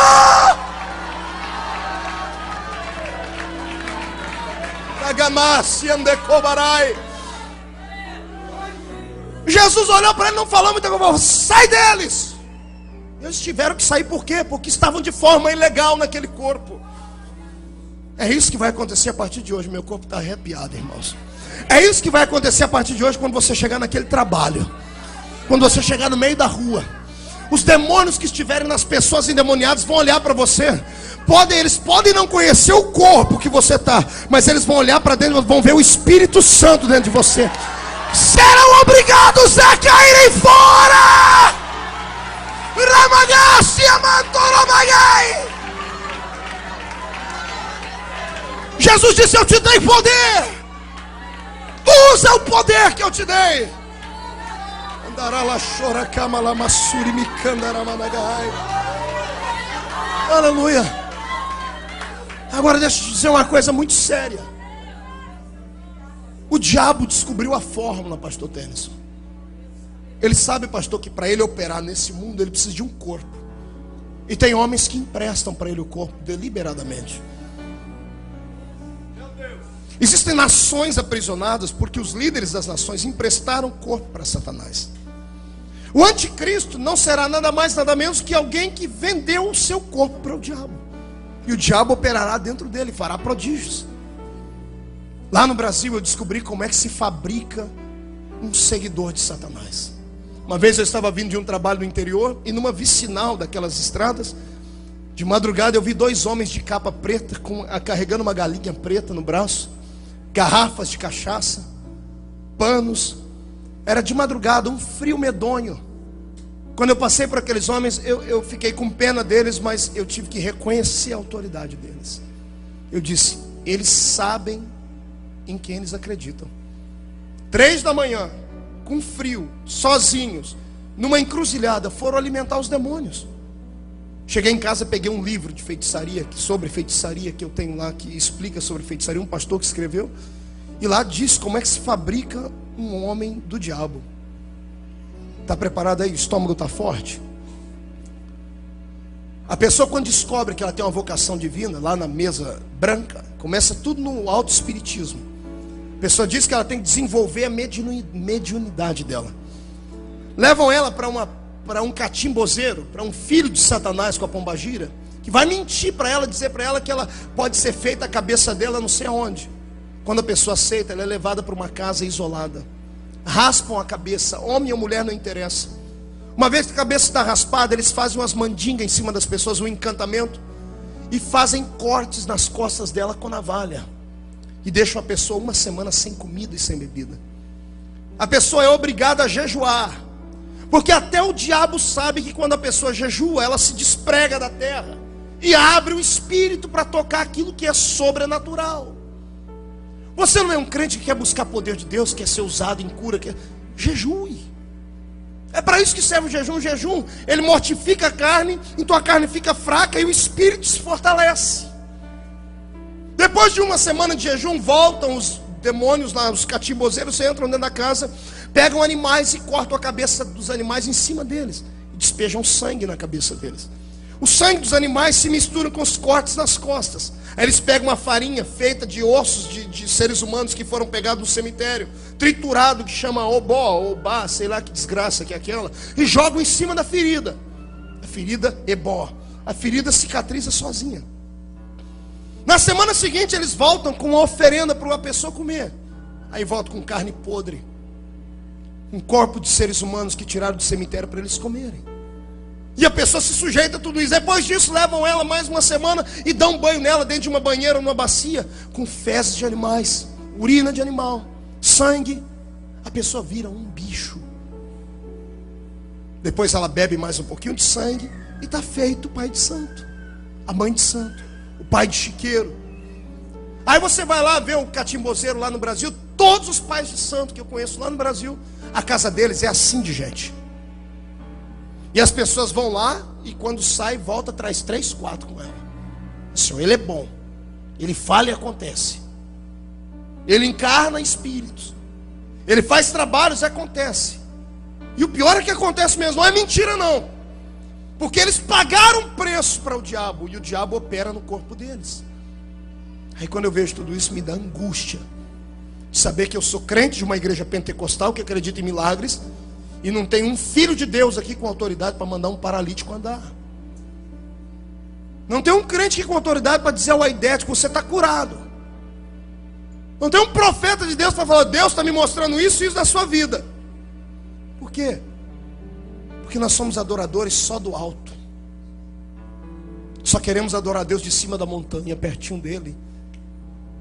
Jesus olhou para ele, não falou muita coisa, sai deles. Eles tiveram que sair, por quê? Porque estavam de forma ilegal naquele corpo. É isso que vai acontecer a partir de hoje. Meu corpo está arrepiado, irmãos. É isso que vai acontecer a partir de hoje, quando você chegar naquele trabalho, quando você chegar no meio da rua. Os demônios que estiverem nas pessoas endemoniadas vão olhar para você. Eles podem não conhecer o corpo que você está, mas eles vão olhar para dentro, vão ver o Espírito Santo dentro de você. Serão obrigados a caírem fora. Jesus disse: eu te dei poder. Usa o poder que eu te dei. Aleluia. Agora deixa eu te dizer uma coisa muito séria. O diabo descobriu a fórmula, pastor Tennyson. Ele sabe, pastor, que para ele operar nesse mundo, ele precisa de um corpo. E tem homens que emprestam para ele o corpo deliberadamente. Existem nações aprisionadas porque os líderes das nações emprestaram o corpo para Satanás. O anticristo não será nada mais, nada menos que alguém que vendeu o seu corpo para o diabo. E o diabo operará dentro dele, fará prodígios. Lá no Brasil eu descobri como é que se fabrica um seguidor de Satanás. Uma vez eu estava vindo de um trabalho no interior, e numa vicinal daquelas estradas, de madrugada eu vi dois homens de capa preta, carregando uma galinha preta no braço, garrafas de cachaça, panos. Era de madrugada, um frio medonho. Quando eu passei por aqueles homens, eu fiquei com pena deles, mas eu tive que reconhecer a autoridade deles. Eu disse: eles sabem em quem eles acreditam. 3 da manhã, com frio, sozinhos, numa encruzilhada, foram alimentar os demônios. Cheguei em casa, peguei um livro de feitiçaria, sobre feitiçaria, que eu tenho lá, que explica sobre feitiçaria, um pastor que escreveu, e lá diz como é que se fabrica um homem do diabo. Está preparado aí? O estômago está forte? A pessoa, quando descobre que ela tem uma vocação divina, lá na mesa branca, começa tudo no auto-espiritismo. A pessoa diz que ela tem que desenvolver a mediunidade dela. Levam ela para um catimbozeiro, para um filho de Satanás com a pombagira, que vai mentir para ela, dizer para ela que ela pode ser feita a cabeça dela não sei aonde. Quando a pessoa aceita, ela é levada para uma casa isolada. Raspam a cabeça, homem ou mulher não interessa. Uma vez que a cabeça está raspada, eles fazem umas mandingas em cima das pessoas, um encantamento, e fazem cortes nas costas dela com navalha, e deixam a pessoa 1 semana sem comida e sem bebida. A pessoa é obrigada a jejuar, porque até o diabo sabe que quando a pessoa jejua, ela se desprega da terra e abre o espírito para tocar aquilo que é sobrenatural. Você não é um crente que quer buscar poder de Deus, quer ser usado em cura, jejue. É para isso que serve o jejum. O jejum, ele mortifica a carne, então a carne fica fraca e o espírito se fortalece. Depois de 1 semana de jejum, voltam os demônios lá, os catimbozeiros, entram dentro da casa, pegam animais e cortam a cabeça dos animais em cima deles, e despejam sangue na cabeça deles. O sangue dos animais se mistura com os cortes nas costas. Aí eles pegam uma farinha feita de ossos de seres humanos que foram pegados no cemitério, triturado, que chama obá, sei lá que desgraça que é aquela, e jogam em cima da ferida. A ferida ebó. A ferida cicatriza sozinha. Na semana seguinte eles voltam com uma oferenda para uma pessoa comer. Aí voltam com carne podre, um corpo de seres humanos que tiraram do cemitério para eles comerem. E a pessoa se sujeita a tudo isso. Depois disso levam ela mais 1 semana e dão um banho nela dentro de uma banheira ou numa bacia, com fezes de animais, urina de animal, sangue. A pessoa vira um bicho. Depois ela bebe mais um pouquinho de sangue e está feito o pai de santo, a mãe de santo, o pai de chiqueiro. Aí você vai lá ver o catimbozeiro lá no Brasil. Todos os pais de santo que eu conheço lá no Brasil, a casa deles é assim de gente. E as pessoas vão lá e quando sai, volta, traz 3, 4 com ela. O Senhor, Ele é bom. Ele fala e acontece. Ele encarna espíritos. Ele faz trabalhos e acontece. E o pior é que acontece mesmo. Não é mentira não. Porque eles pagaram preço para o diabo. E o diabo opera no corpo deles. Aí quando eu vejo tudo isso, me dá angústia de saber que eu sou crente de uma igreja pentecostal que acredita em milagres, e não tem um filho de Deus aqui com autoridade para mandar um paralítico andar. Não tem um crente aqui com autoridade para dizer ao aidético: você está curado. Não tem um profeta de Deus para falar: Deus está me mostrando isso e isso da sua vida. Por quê? Porque nós somos adoradores só do alto. Só queremos adorar a Deus de cima da montanha, pertinho dele.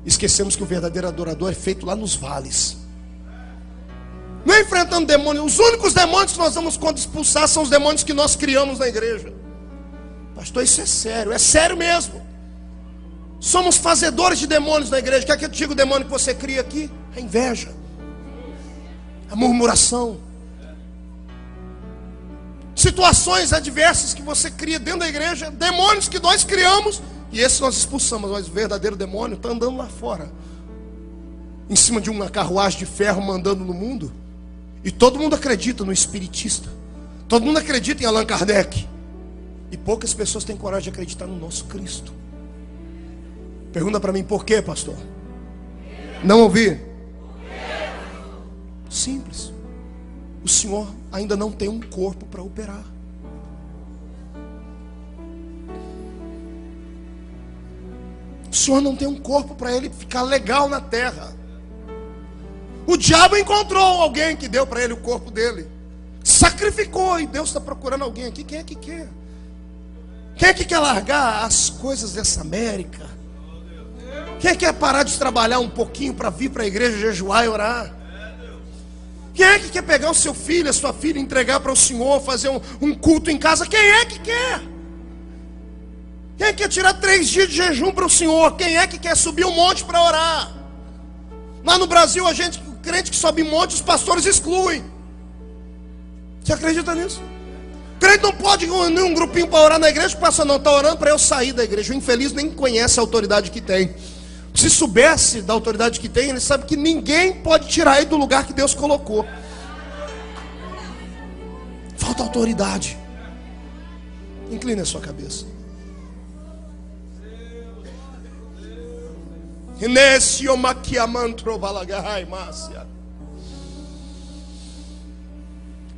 Esquecemos que o verdadeiro adorador é feito lá nos vales. Não é enfrentando demônios. Os únicos demônios que nós vamos quando expulsar são os demônios que nós criamos na igreja. Pastor, isso é sério mesmo. Somos fazedores de demônios na igreja. Quer que eu te diga o demônio que você cria aqui? A inveja, a murmuração, situações adversas que você cria dentro da igreja, demônios que nós criamos, e esse nós expulsamos. Mas o verdadeiro demônio está andando lá fora, em cima de uma carruagem de ferro, mandando no mundo. E todo mundo acredita no espiritista, todo mundo acredita em Allan Kardec, e poucas pessoas têm coragem de acreditar no nosso Cristo. Pergunta para mim: por quê, pastor? Não ouvi? Simples. O Senhor ainda não tem um corpo para operar. O Senhor não tem um corpo para ele ficar legal na terra. O diabo encontrou alguém que deu para ele o corpo dele, sacrificou, e Deus está procurando alguém aqui. Quem é que quer? Quem é que quer largar as coisas dessa América? Quem é que quer parar de trabalhar um pouquinho para vir para a igreja jejuar e orar? Quem é que quer pegar o seu filho, a sua filha, entregar para o Senhor, fazer um culto em casa? Quem é que quer? Quem é que quer tirar 3 dias de jejum para o Senhor? Quem é que quer subir um monte para orar? Lá no Brasil, o crente que sobe monte, os pastores excluem. Você acredita nisso? O crente não pode unir um grupinho para orar na igreja. O pastor não está orando para eu sair da igreja. O infeliz nem conhece a autoridade que tem. Se soubesse da autoridade que tem, ele sabe que ninguém pode tirar ele do lugar que Deus colocou. Falta autoridade. Incline a sua cabeça.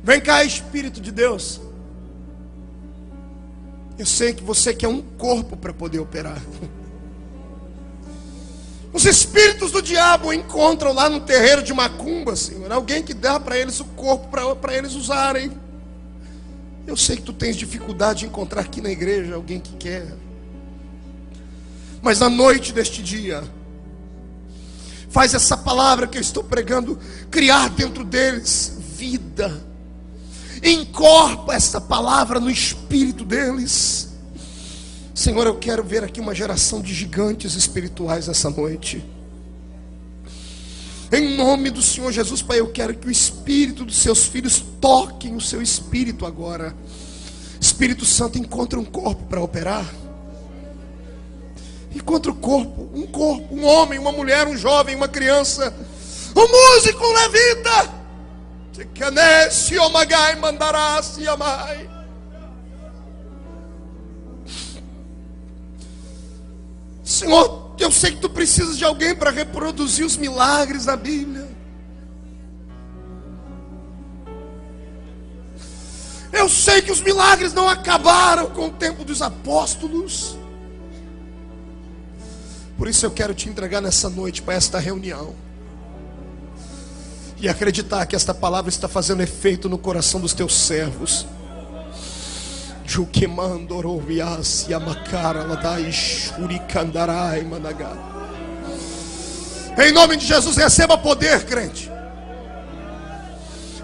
Vem cá, Espírito de Deus. Eu sei que você quer um corpo para poder operar. Os espíritos do diabo encontram lá no terreiro de macumba, Senhor, alguém que dá para eles o corpo para eles usarem. Eu sei que tu tens dificuldade de encontrar aqui na igreja alguém que quer. Mas na noite deste dia, faz essa palavra que eu estou pregando criar dentro deles vida. Encorpa essa palavra no espírito deles. Senhor, eu quero ver aqui uma geração de gigantes espirituais essa noite. Em nome do Senhor Jesus, Pai, eu quero que o espírito dos seus filhos toquem o seu espírito agora. Espírito Santo, encontra um corpo para operar. Encontra o corpo, um homem, uma mulher, um jovem, uma criança, um músico, um levita. Senhor, eu sei que tu precisas de alguém para reproduzir os milagres da Bíblia. Eu sei que os milagres não acabaram com o tempo dos apóstolos. Por isso eu quero te entregar nessa noite para esta reunião e acreditar que esta palavra está fazendo efeito no coração dos teus servos. Em nome de Jesus, receba poder, crente.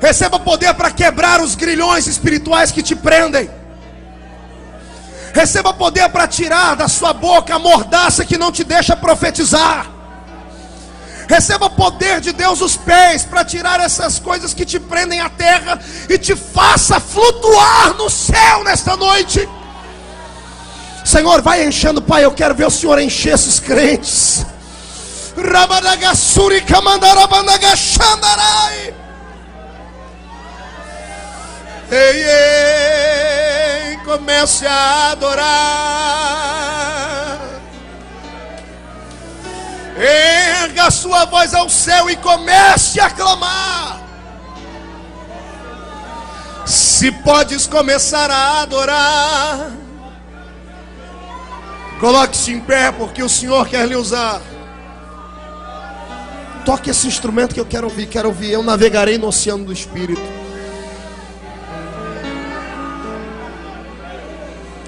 Receba poder para quebrar os grilhões espirituais que te prendem. Receba poder para tirar da sua boca a mordaça que não te deixa profetizar. Receba poder de Deus os pés para tirar essas coisas que te prendem à terra e te faça flutuar no céu nesta noite. Senhor, vai enchendo, Pai. Eu quero ver o Senhor encher esses crentes. Rabadagasuri kamandarabandagashandarai. Ei, ei, comece a adorar. Erga a sua voz ao céu e comece a clamar. Se podes começar a adorar, coloque-se em pé, porque o Senhor quer lhe usar. Toque esse instrumento que eu quero ouvir, Eu navegarei no oceano do Espírito.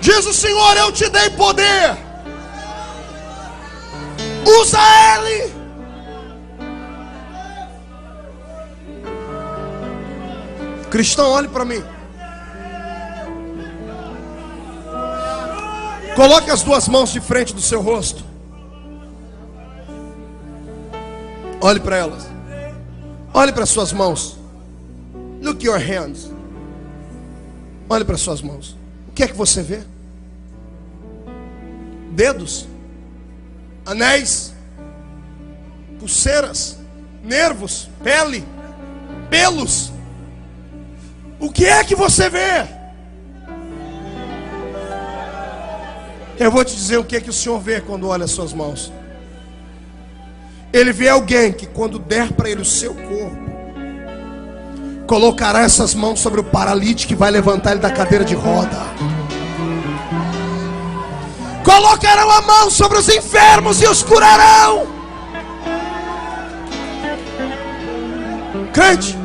Diz o Senhor: eu te dei poder, usa ele. Cristão, olhe para mim. Coloque as duas mãos de frente do seu rosto. Olhe para elas. Olhe para suas mãos. Look your hands. Olhe para suas mãos. O que é que você vê? Dedos, anéis, pulseiras, nervos, pele, pelos. O que é que você vê? Eu vou te dizer o que é que o Senhor vê quando olha as suas mãos. Ele vê alguém que, quando der para ele o seu corpo, colocará essas mãos sobre o paralítico e vai levantar ele da cadeira de roda. Colocarão a mão sobre os enfermos e os curarão. Crente,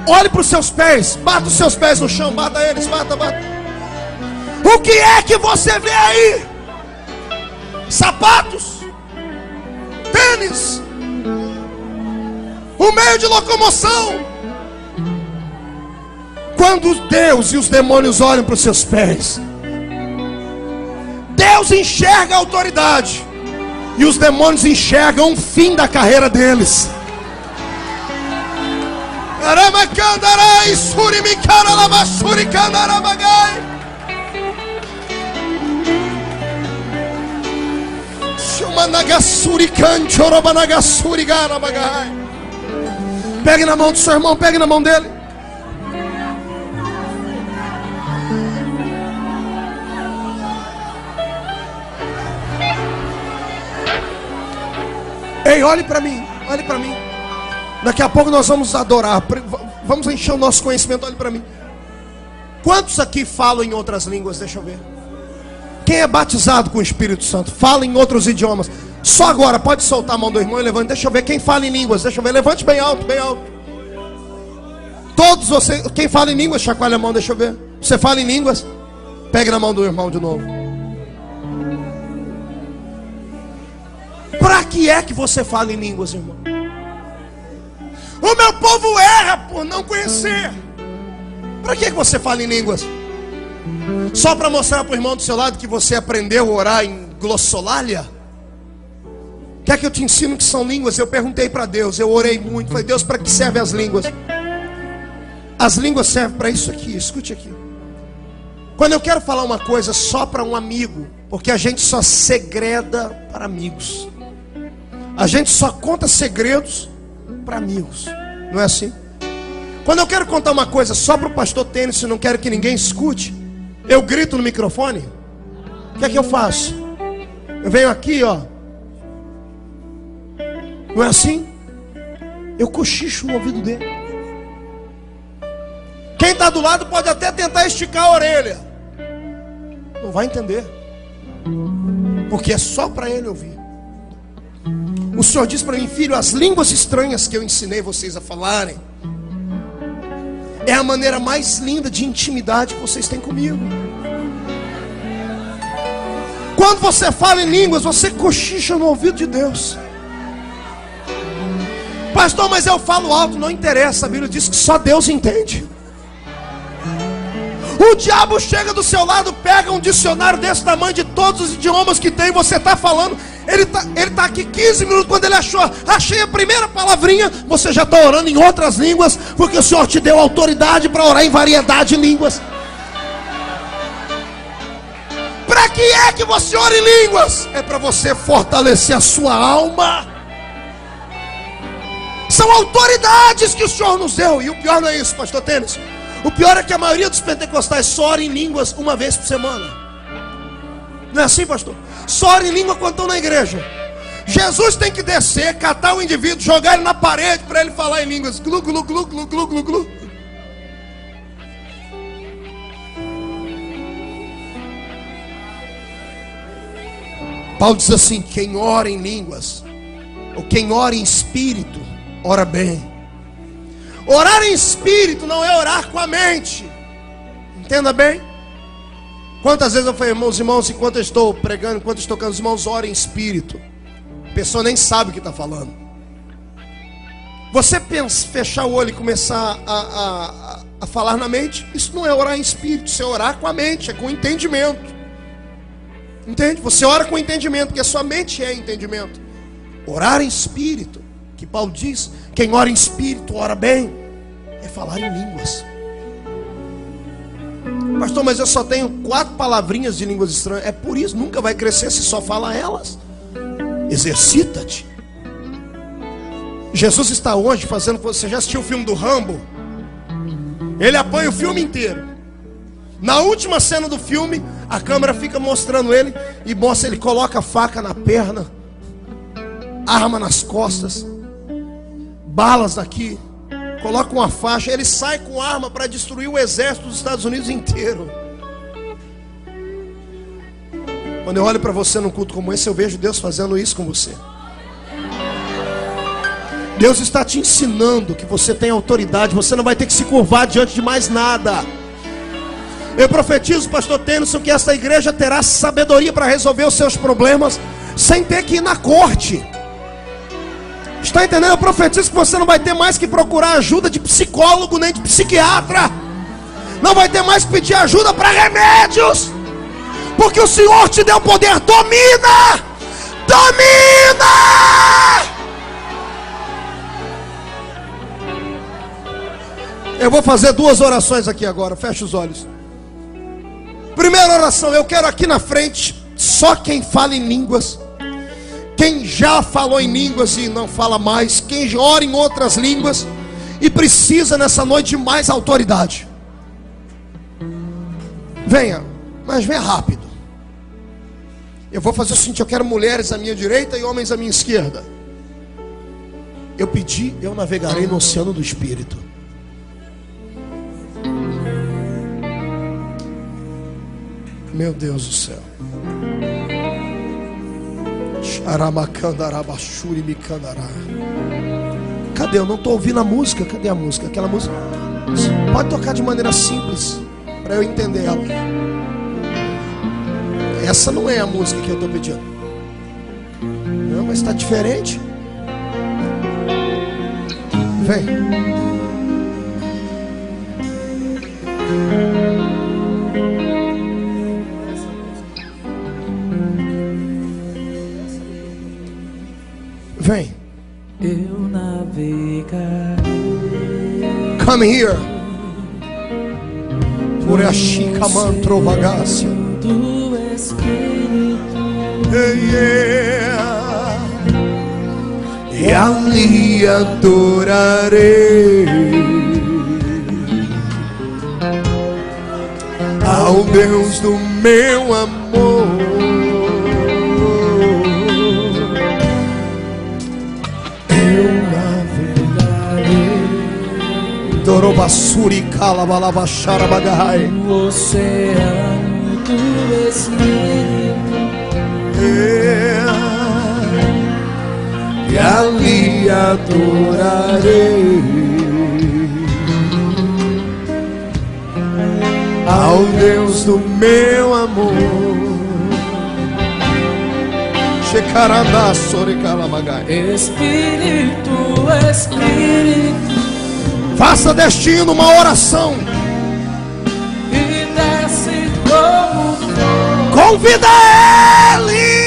olhe para os seus pés. Bata os seus pés no chão. Bata eles, bata. O que é que você vê aí? Sapatos, tênis, um meio de locomoção. Quando Deus e os demônios olham para os seus pés, Deus enxerga a autoridade e os demônios enxergam o fim da carreira deles. Pegue na mão do seu irmão, pegue na mão dele. Ei, olhe para mim, olhe para mim. Daqui a pouco nós vamos adorar. Vamos encher o nosso conhecimento, olhe para mim. Quantos aqui falam em outras línguas? Deixa eu ver. Quem é batizado com o Espírito Santo? Fala em outros idiomas. Só agora, pode soltar a mão do irmão e levante. Deixa eu ver quem fala em línguas. Deixa eu ver, levante bem alto, bem alto. Todos vocês, quem fala em línguas, chacoalha a mão, deixa eu ver. Você fala em línguas? Pegue na mão do irmão de novo. Para que é que você fala em línguas, irmão? O meu povo erra por não conhecer. Para que você fala em línguas? Só para mostrar para o irmão do seu lado que você aprendeu a orar em glossolalia? Quer que eu te ensino que são línguas? Eu perguntei para Deus, eu orei muito. Falei: Deus, para que servem as línguas? As línguas servem para isso aqui, escute aqui. Quando eu quero falar uma coisa só para um amigo, porque a gente só segreda para amigos. A gente só conta segredos para amigos. Não é assim? Quando eu quero contar uma coisa só para o pastor Tênis e não quero que ninguém escute, eu grito no microfone. O que é que eu faço? Eu venho aqui, ó. Não é assim? Eu cochicho no ouvido dele. Quem está do lado pode até tentar esticar a orelha. Não vai entender. Porque é só para ele ouvir. O Senhor diz para mim: filho, as línguas estranhas que eu ensinei vocês a falarem é a maneira mais linda de intimidade que vocês têm comigo. Quando você fala em línguas, você cochicha no ouvido de Deus. Pastor, mas eu falo alto. Não interessa, a Bíblia diz que só Deus entende. O diabo chega do seu lado, pega um dicionário desse tamanho de todos os idiomas que tem, você está falando. Ele tá aqui 15 minutos, quando ele achei a primeira palavrinha, você já está orando em outras línguas, porque o Senhor te deu autoridade para orar em variedade de línguas. Para que é que você ora em línguas? É para você fortalecer a sua alma. São autoridades que o Senhor nos deu. E o pior não é isso, pastor Tênis. O pior é que a maioria dos pentecostais só ora em línguas uma vez por semana. Não é assim, pastor? Só ora em língua quando estão na igreja. Jesus tem que descer, catar o indivíduo, jogar ele na parede para ele falar em línguas. Glu, glu, glu, glu, glu, glu, glu. Paulo diz assim: quem ora em línguas, ou quem ora em espírito, ora bem. Orar em espírito não é orar com a mente. Entenda bem. Quantas vezes eu falei, irmãos, enquanto eu estou pregando, enquanto eu estou tocando, os irmãos orem em espírito. A pessoa nem sabe o que está falando. Você fechar o olho e começar a falar na mente, isso não é orar em espírito, isso é orar com a mente, é com entendimento. Entende? Você ora com entendimento, porque a sua mente é entendimento. Orar em espírito, que Paulo diz, quem ora em espírito, ora bem, é falar em línguas. Pastor, mas eu só tenho 4 palavrinhas de línguas estranhas. É por isso, nunca vai crescer se só fala elas. Exercita-te. Jesus está hoje fazendo. Você já assistiu o filme do Rambo? Ele apanha o filme inteiro. Na última cena do filme, a câmera fica mostrando ele e mostra, ele coloca a faca na perna, arma nas costas, balas aqui, coloca uma faixa, ele sai com arma para destruir o exército dos Estados Unidos inteiro. Quando eu olho para você num culto como esse, eu vejo Deus fazendo isso com você. Deus está te ensinando que você tem autoridade, você não vai ter que se curvar diante de mais nada. Eu profetizo, pastor Tennyson, que essa igreja terá sabedoria para resolver os seus problemas sem ter que ir na corte. Está entendendo? Eu profetizo que você não vai ter mais que procurar ajuda de psicólogo nem de psiquiatra. Não vai ter mais que pedir ajuda para remédios, porque o Senhor te deu poder. Domina! Domina! Eu vou fazer 2 orações aqui agora. Fecha os olhos. Primeira oração, eu quero aqui na frente só quem fala em línguas, quem já falou em línguas e não fala mais, quem ora em outras línguas e precisa nessa noite de mais autoridade. Venha, mas venha rápido. Eu vou fazer o seguinte, eu quero mulheres à minha direita e homens à minha esquerda. Eu pedi, eu navegarei no oceano do Espírito. Meu Deus do céu. Cadê? Eu não estou ouvindo a música. Cadê a música? Aquela música. Pode tocar de maneira simples para eu entender ela. Essa não é a música que eu estou pedindo. Não, mas está diferente. Vem. Vem. Eu navegarei. Come here. Por a chica mantro vagácia. Do Espírito. Yeah. E ali adorarei ao Deus do meu amor. Dorobasuri calabalabachara bagai. No oceano do Espírito. E ali adorarei ao Deus do meu amor. Shekaranda sori calabagai. Espírito, Espírito. Faça destino uma oração. E desce como fogo. Convida ele.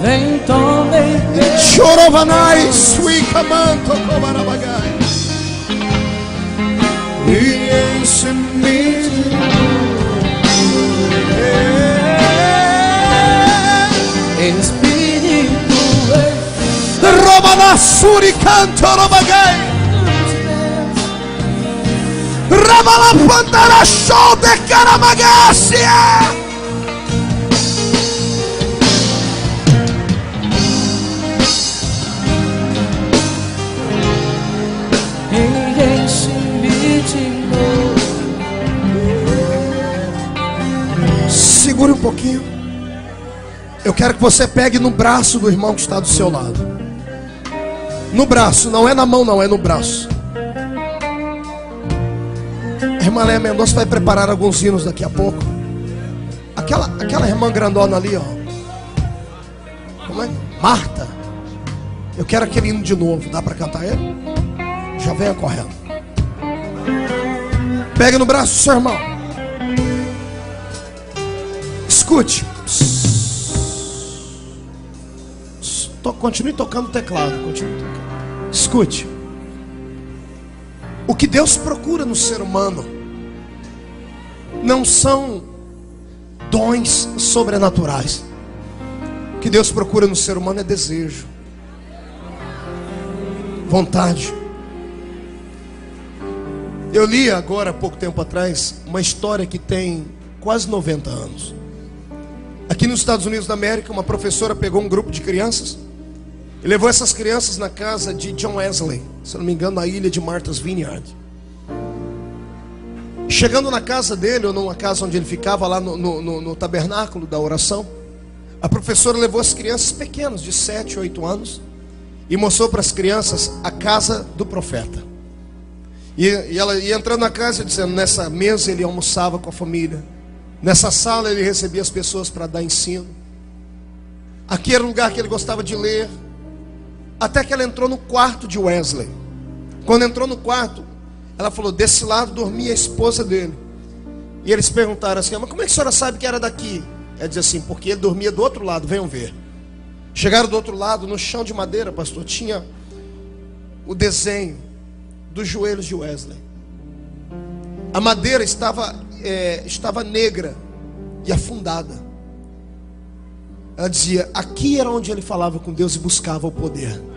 Vem, tome teu. Chorovanai, suicamanto, cobarabagai. E ensine Rabassuri cantorobagai. Rabalapandara show de caramagacia. Segure um pouquinho. Eu quero que você pegue no braço do irmão que está do seu lado. No braço, não é na mão, não, é no braço. A irmã Léa Mendonça vai preparar alguns hinos daqui a pouco. Aquela irmã grandona ali, ó. Como é? Marta. Eu quero aquele hino de novo. Dá para cantar ele? Já venha correndo. Pega no braço do seu irmão. Escute. Continue tocando o teclado. Continue tocando. Escute. O que Deus procura no ser humano não são dons sobrenaturais. O que Deus procura no ser humano é desejo, vontade. Eu li agora, há pouco tempo atrás, uma história que tem quase 90 anos. Aqui nos Estados Unidos da América, uma professora pegou um grupo de crianças e levou essas crianças na casa de John Wesley, se não me engano, na ilha de Martha's Vineyard. Chegando na casa dele, ou numa casa onde ele ficava, lá no tabernáculo da oração, a professora levou as crianças pequenas, de 7, 8 anos, e mostrou para as crianças a casa do profeta. E ela ia entrando na casa dizendo, nessa mesa ele almoçava com a família, nessa sala ele recebia as pessoas para dar ensino, aqui era o lugar que ele gostava de ler. Até que ela entrou no quarto de Wesley. Quando entrou no quarto, ela falou, desse lado dormia a esposa dele. E eles perguntaram assim, mas como é que a senhora sabe que era daqui? Ela dizia assim, porque ele dormia do outro lado, venham ver. Chegaram do outro lado, no chão de madeira, pastor, tinha o desenho dos joelhos de Wesley. A madeira estava negra e afundada. Ela dizia, aqui era onde ele falava com Deus e buscava o poder.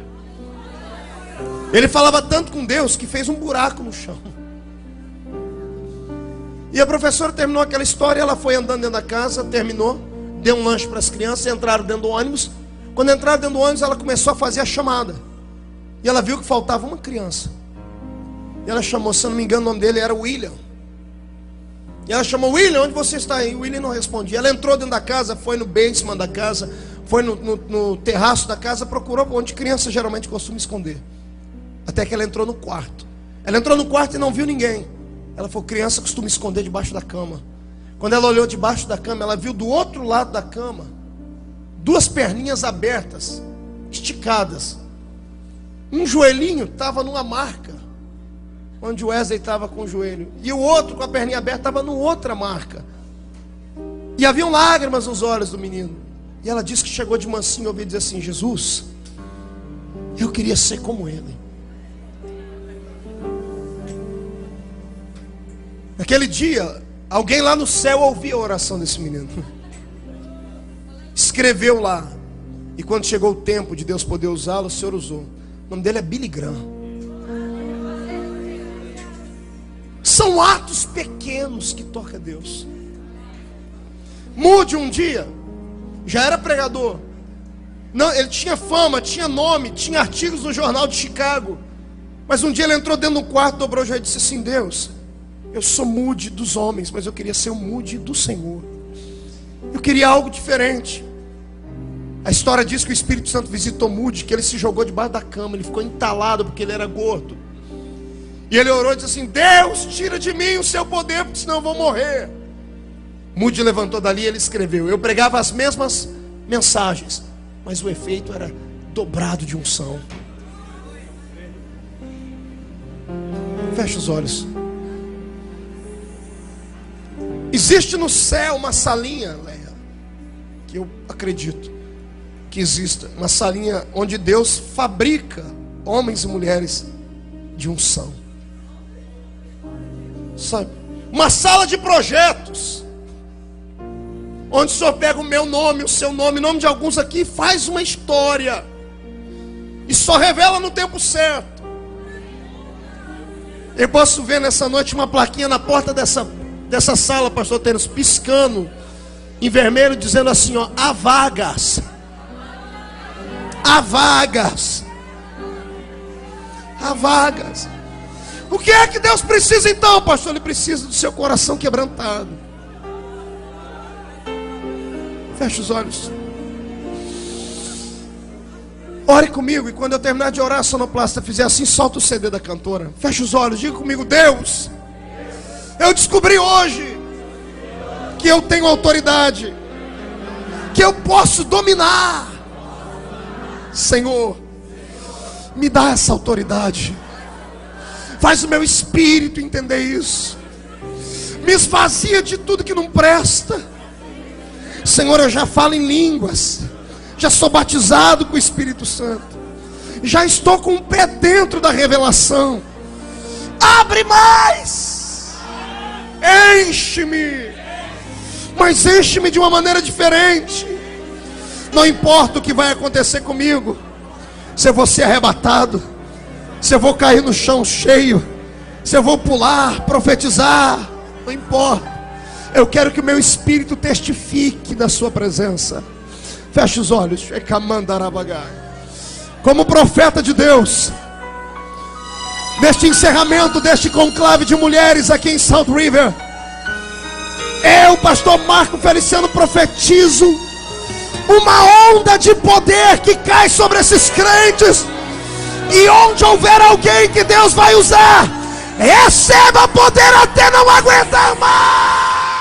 Ele falava tanto com Deus que fez um buraco no chão. E a professora terminou aquela história, ela foi andando dentro da casa, terminou, deu um lanche para as crianças, entraram dentro do ônibus. Quando entraram dentro do ônibus, ela começou a fazer a chamada. E ela viu que faltava uma criança. E ela chamou, se eu não me engano, o nome dele era William. E ela chamou, William, onde você está aí? O William não respondia. Ela entrou dentro da casa, foi no basement da casa, foi no terraço da casa, procurou onde criança geralmente costuma esconder. Até que ela entrou no quarto. Ela entrou no quarto e não viu ninguém. Ela falou, criança costuma esconder debaixo da cama. Quando ela olhou debaixo da cama, ela viu do outro lado da cama duas perninhas abertas, esticadas. Um joelhinho estava numa marca onde o Wesley estava com o joelho, e o outro com a perninha aberta estava numa outra marca. E haviam lágrimas nos olhos do menino. E ela disse que chegou de mansinho e ouviu dizer assim, Jesus, eu queria ser como ele. Naquele dia, alguém lá no céu ouviu a oração desse menino. Escreveu lá. E quando chegou o tempo de Deus poder usá-lo, o Senhor usou. O nome dele é Billy Graham. São atos pequenos que toca Deus. Mude um dia. Já era pregador. Não, ele tinha fama, tinha nome, tinha artigos no jornal de Chicago. Mas um dia ele entrou dentro do quarto, dobrou o joelho e disse assim, Deus, eu sou mude dos homens, mas eu queria ser o mude do Senhor. Eu queria algo diferente. A história diz que o Espírito Santo visitou Mude, que ele se jogou debaixo da cama, ele ficou entalado porque ele era gordo. E ele orou e disse assim, Deus, tira de mim o seu poder, porque senão eu vou morrer. Mude levantou dali e ele escreveu, eu pregava as mesmas mensagens, mas o efeito era dobrado de unção. Feche os olhos. Existe no céu uma salinha, Leia, que eu acredito que exista, uma salinha onde Deus fabrica homens e mulheres de unção. Sabe? Uma sala de projetos, onde o Senhor pega o meu nome, o seu nome, o nome de alguns aqui, e faz uma história. E só revela no tempo certo. Eu posso ver nessa noite uma plaquinha na porta dessa sala, pastor Tênis, piscando em vermelho, dizendo assim, ó: há vagas. Há vagas. Há vagas. O que é que Deus precisa então, pastor? Ele precisa do seu coração quebrantado. Feche os olhos. Ore comigo, e quando eu terminar de orar, a sonoplasta fizer assim, solta o CD da cantora. Feche os olhos, diga comigo: Deus, eu descobri hoje que eu tenho autoridade, que eu posso dominar. Senhor, me dá essa autoridade. Faz o meu espírito entender isso. Me esvazia de tudo que não presta. Senhor, eu já falo em línguas, já sou batizado com o Espírito Santo, já estou com o pé dentro da revelação. Abre mais. Enche-me. Mas enche-me de uma maneira diferente. Não importa o que vai acontecer comigo, se eu vou ser arrebatado, se eu vou cair no chão cheio, se eu vou pular, profetizar, não importa. Eu quero que o meu espírito testifique da sua presença. Feche os olhos. Como profeta de Deus, neste encerramento deste conclave de mulheres aqui em South River, eu, pastor Marco Feliciano, profetizo uma onda de poder que cai sobre esses crentes. E onde houver alguém que Deus vai usar, receba poder até não aguentar mais.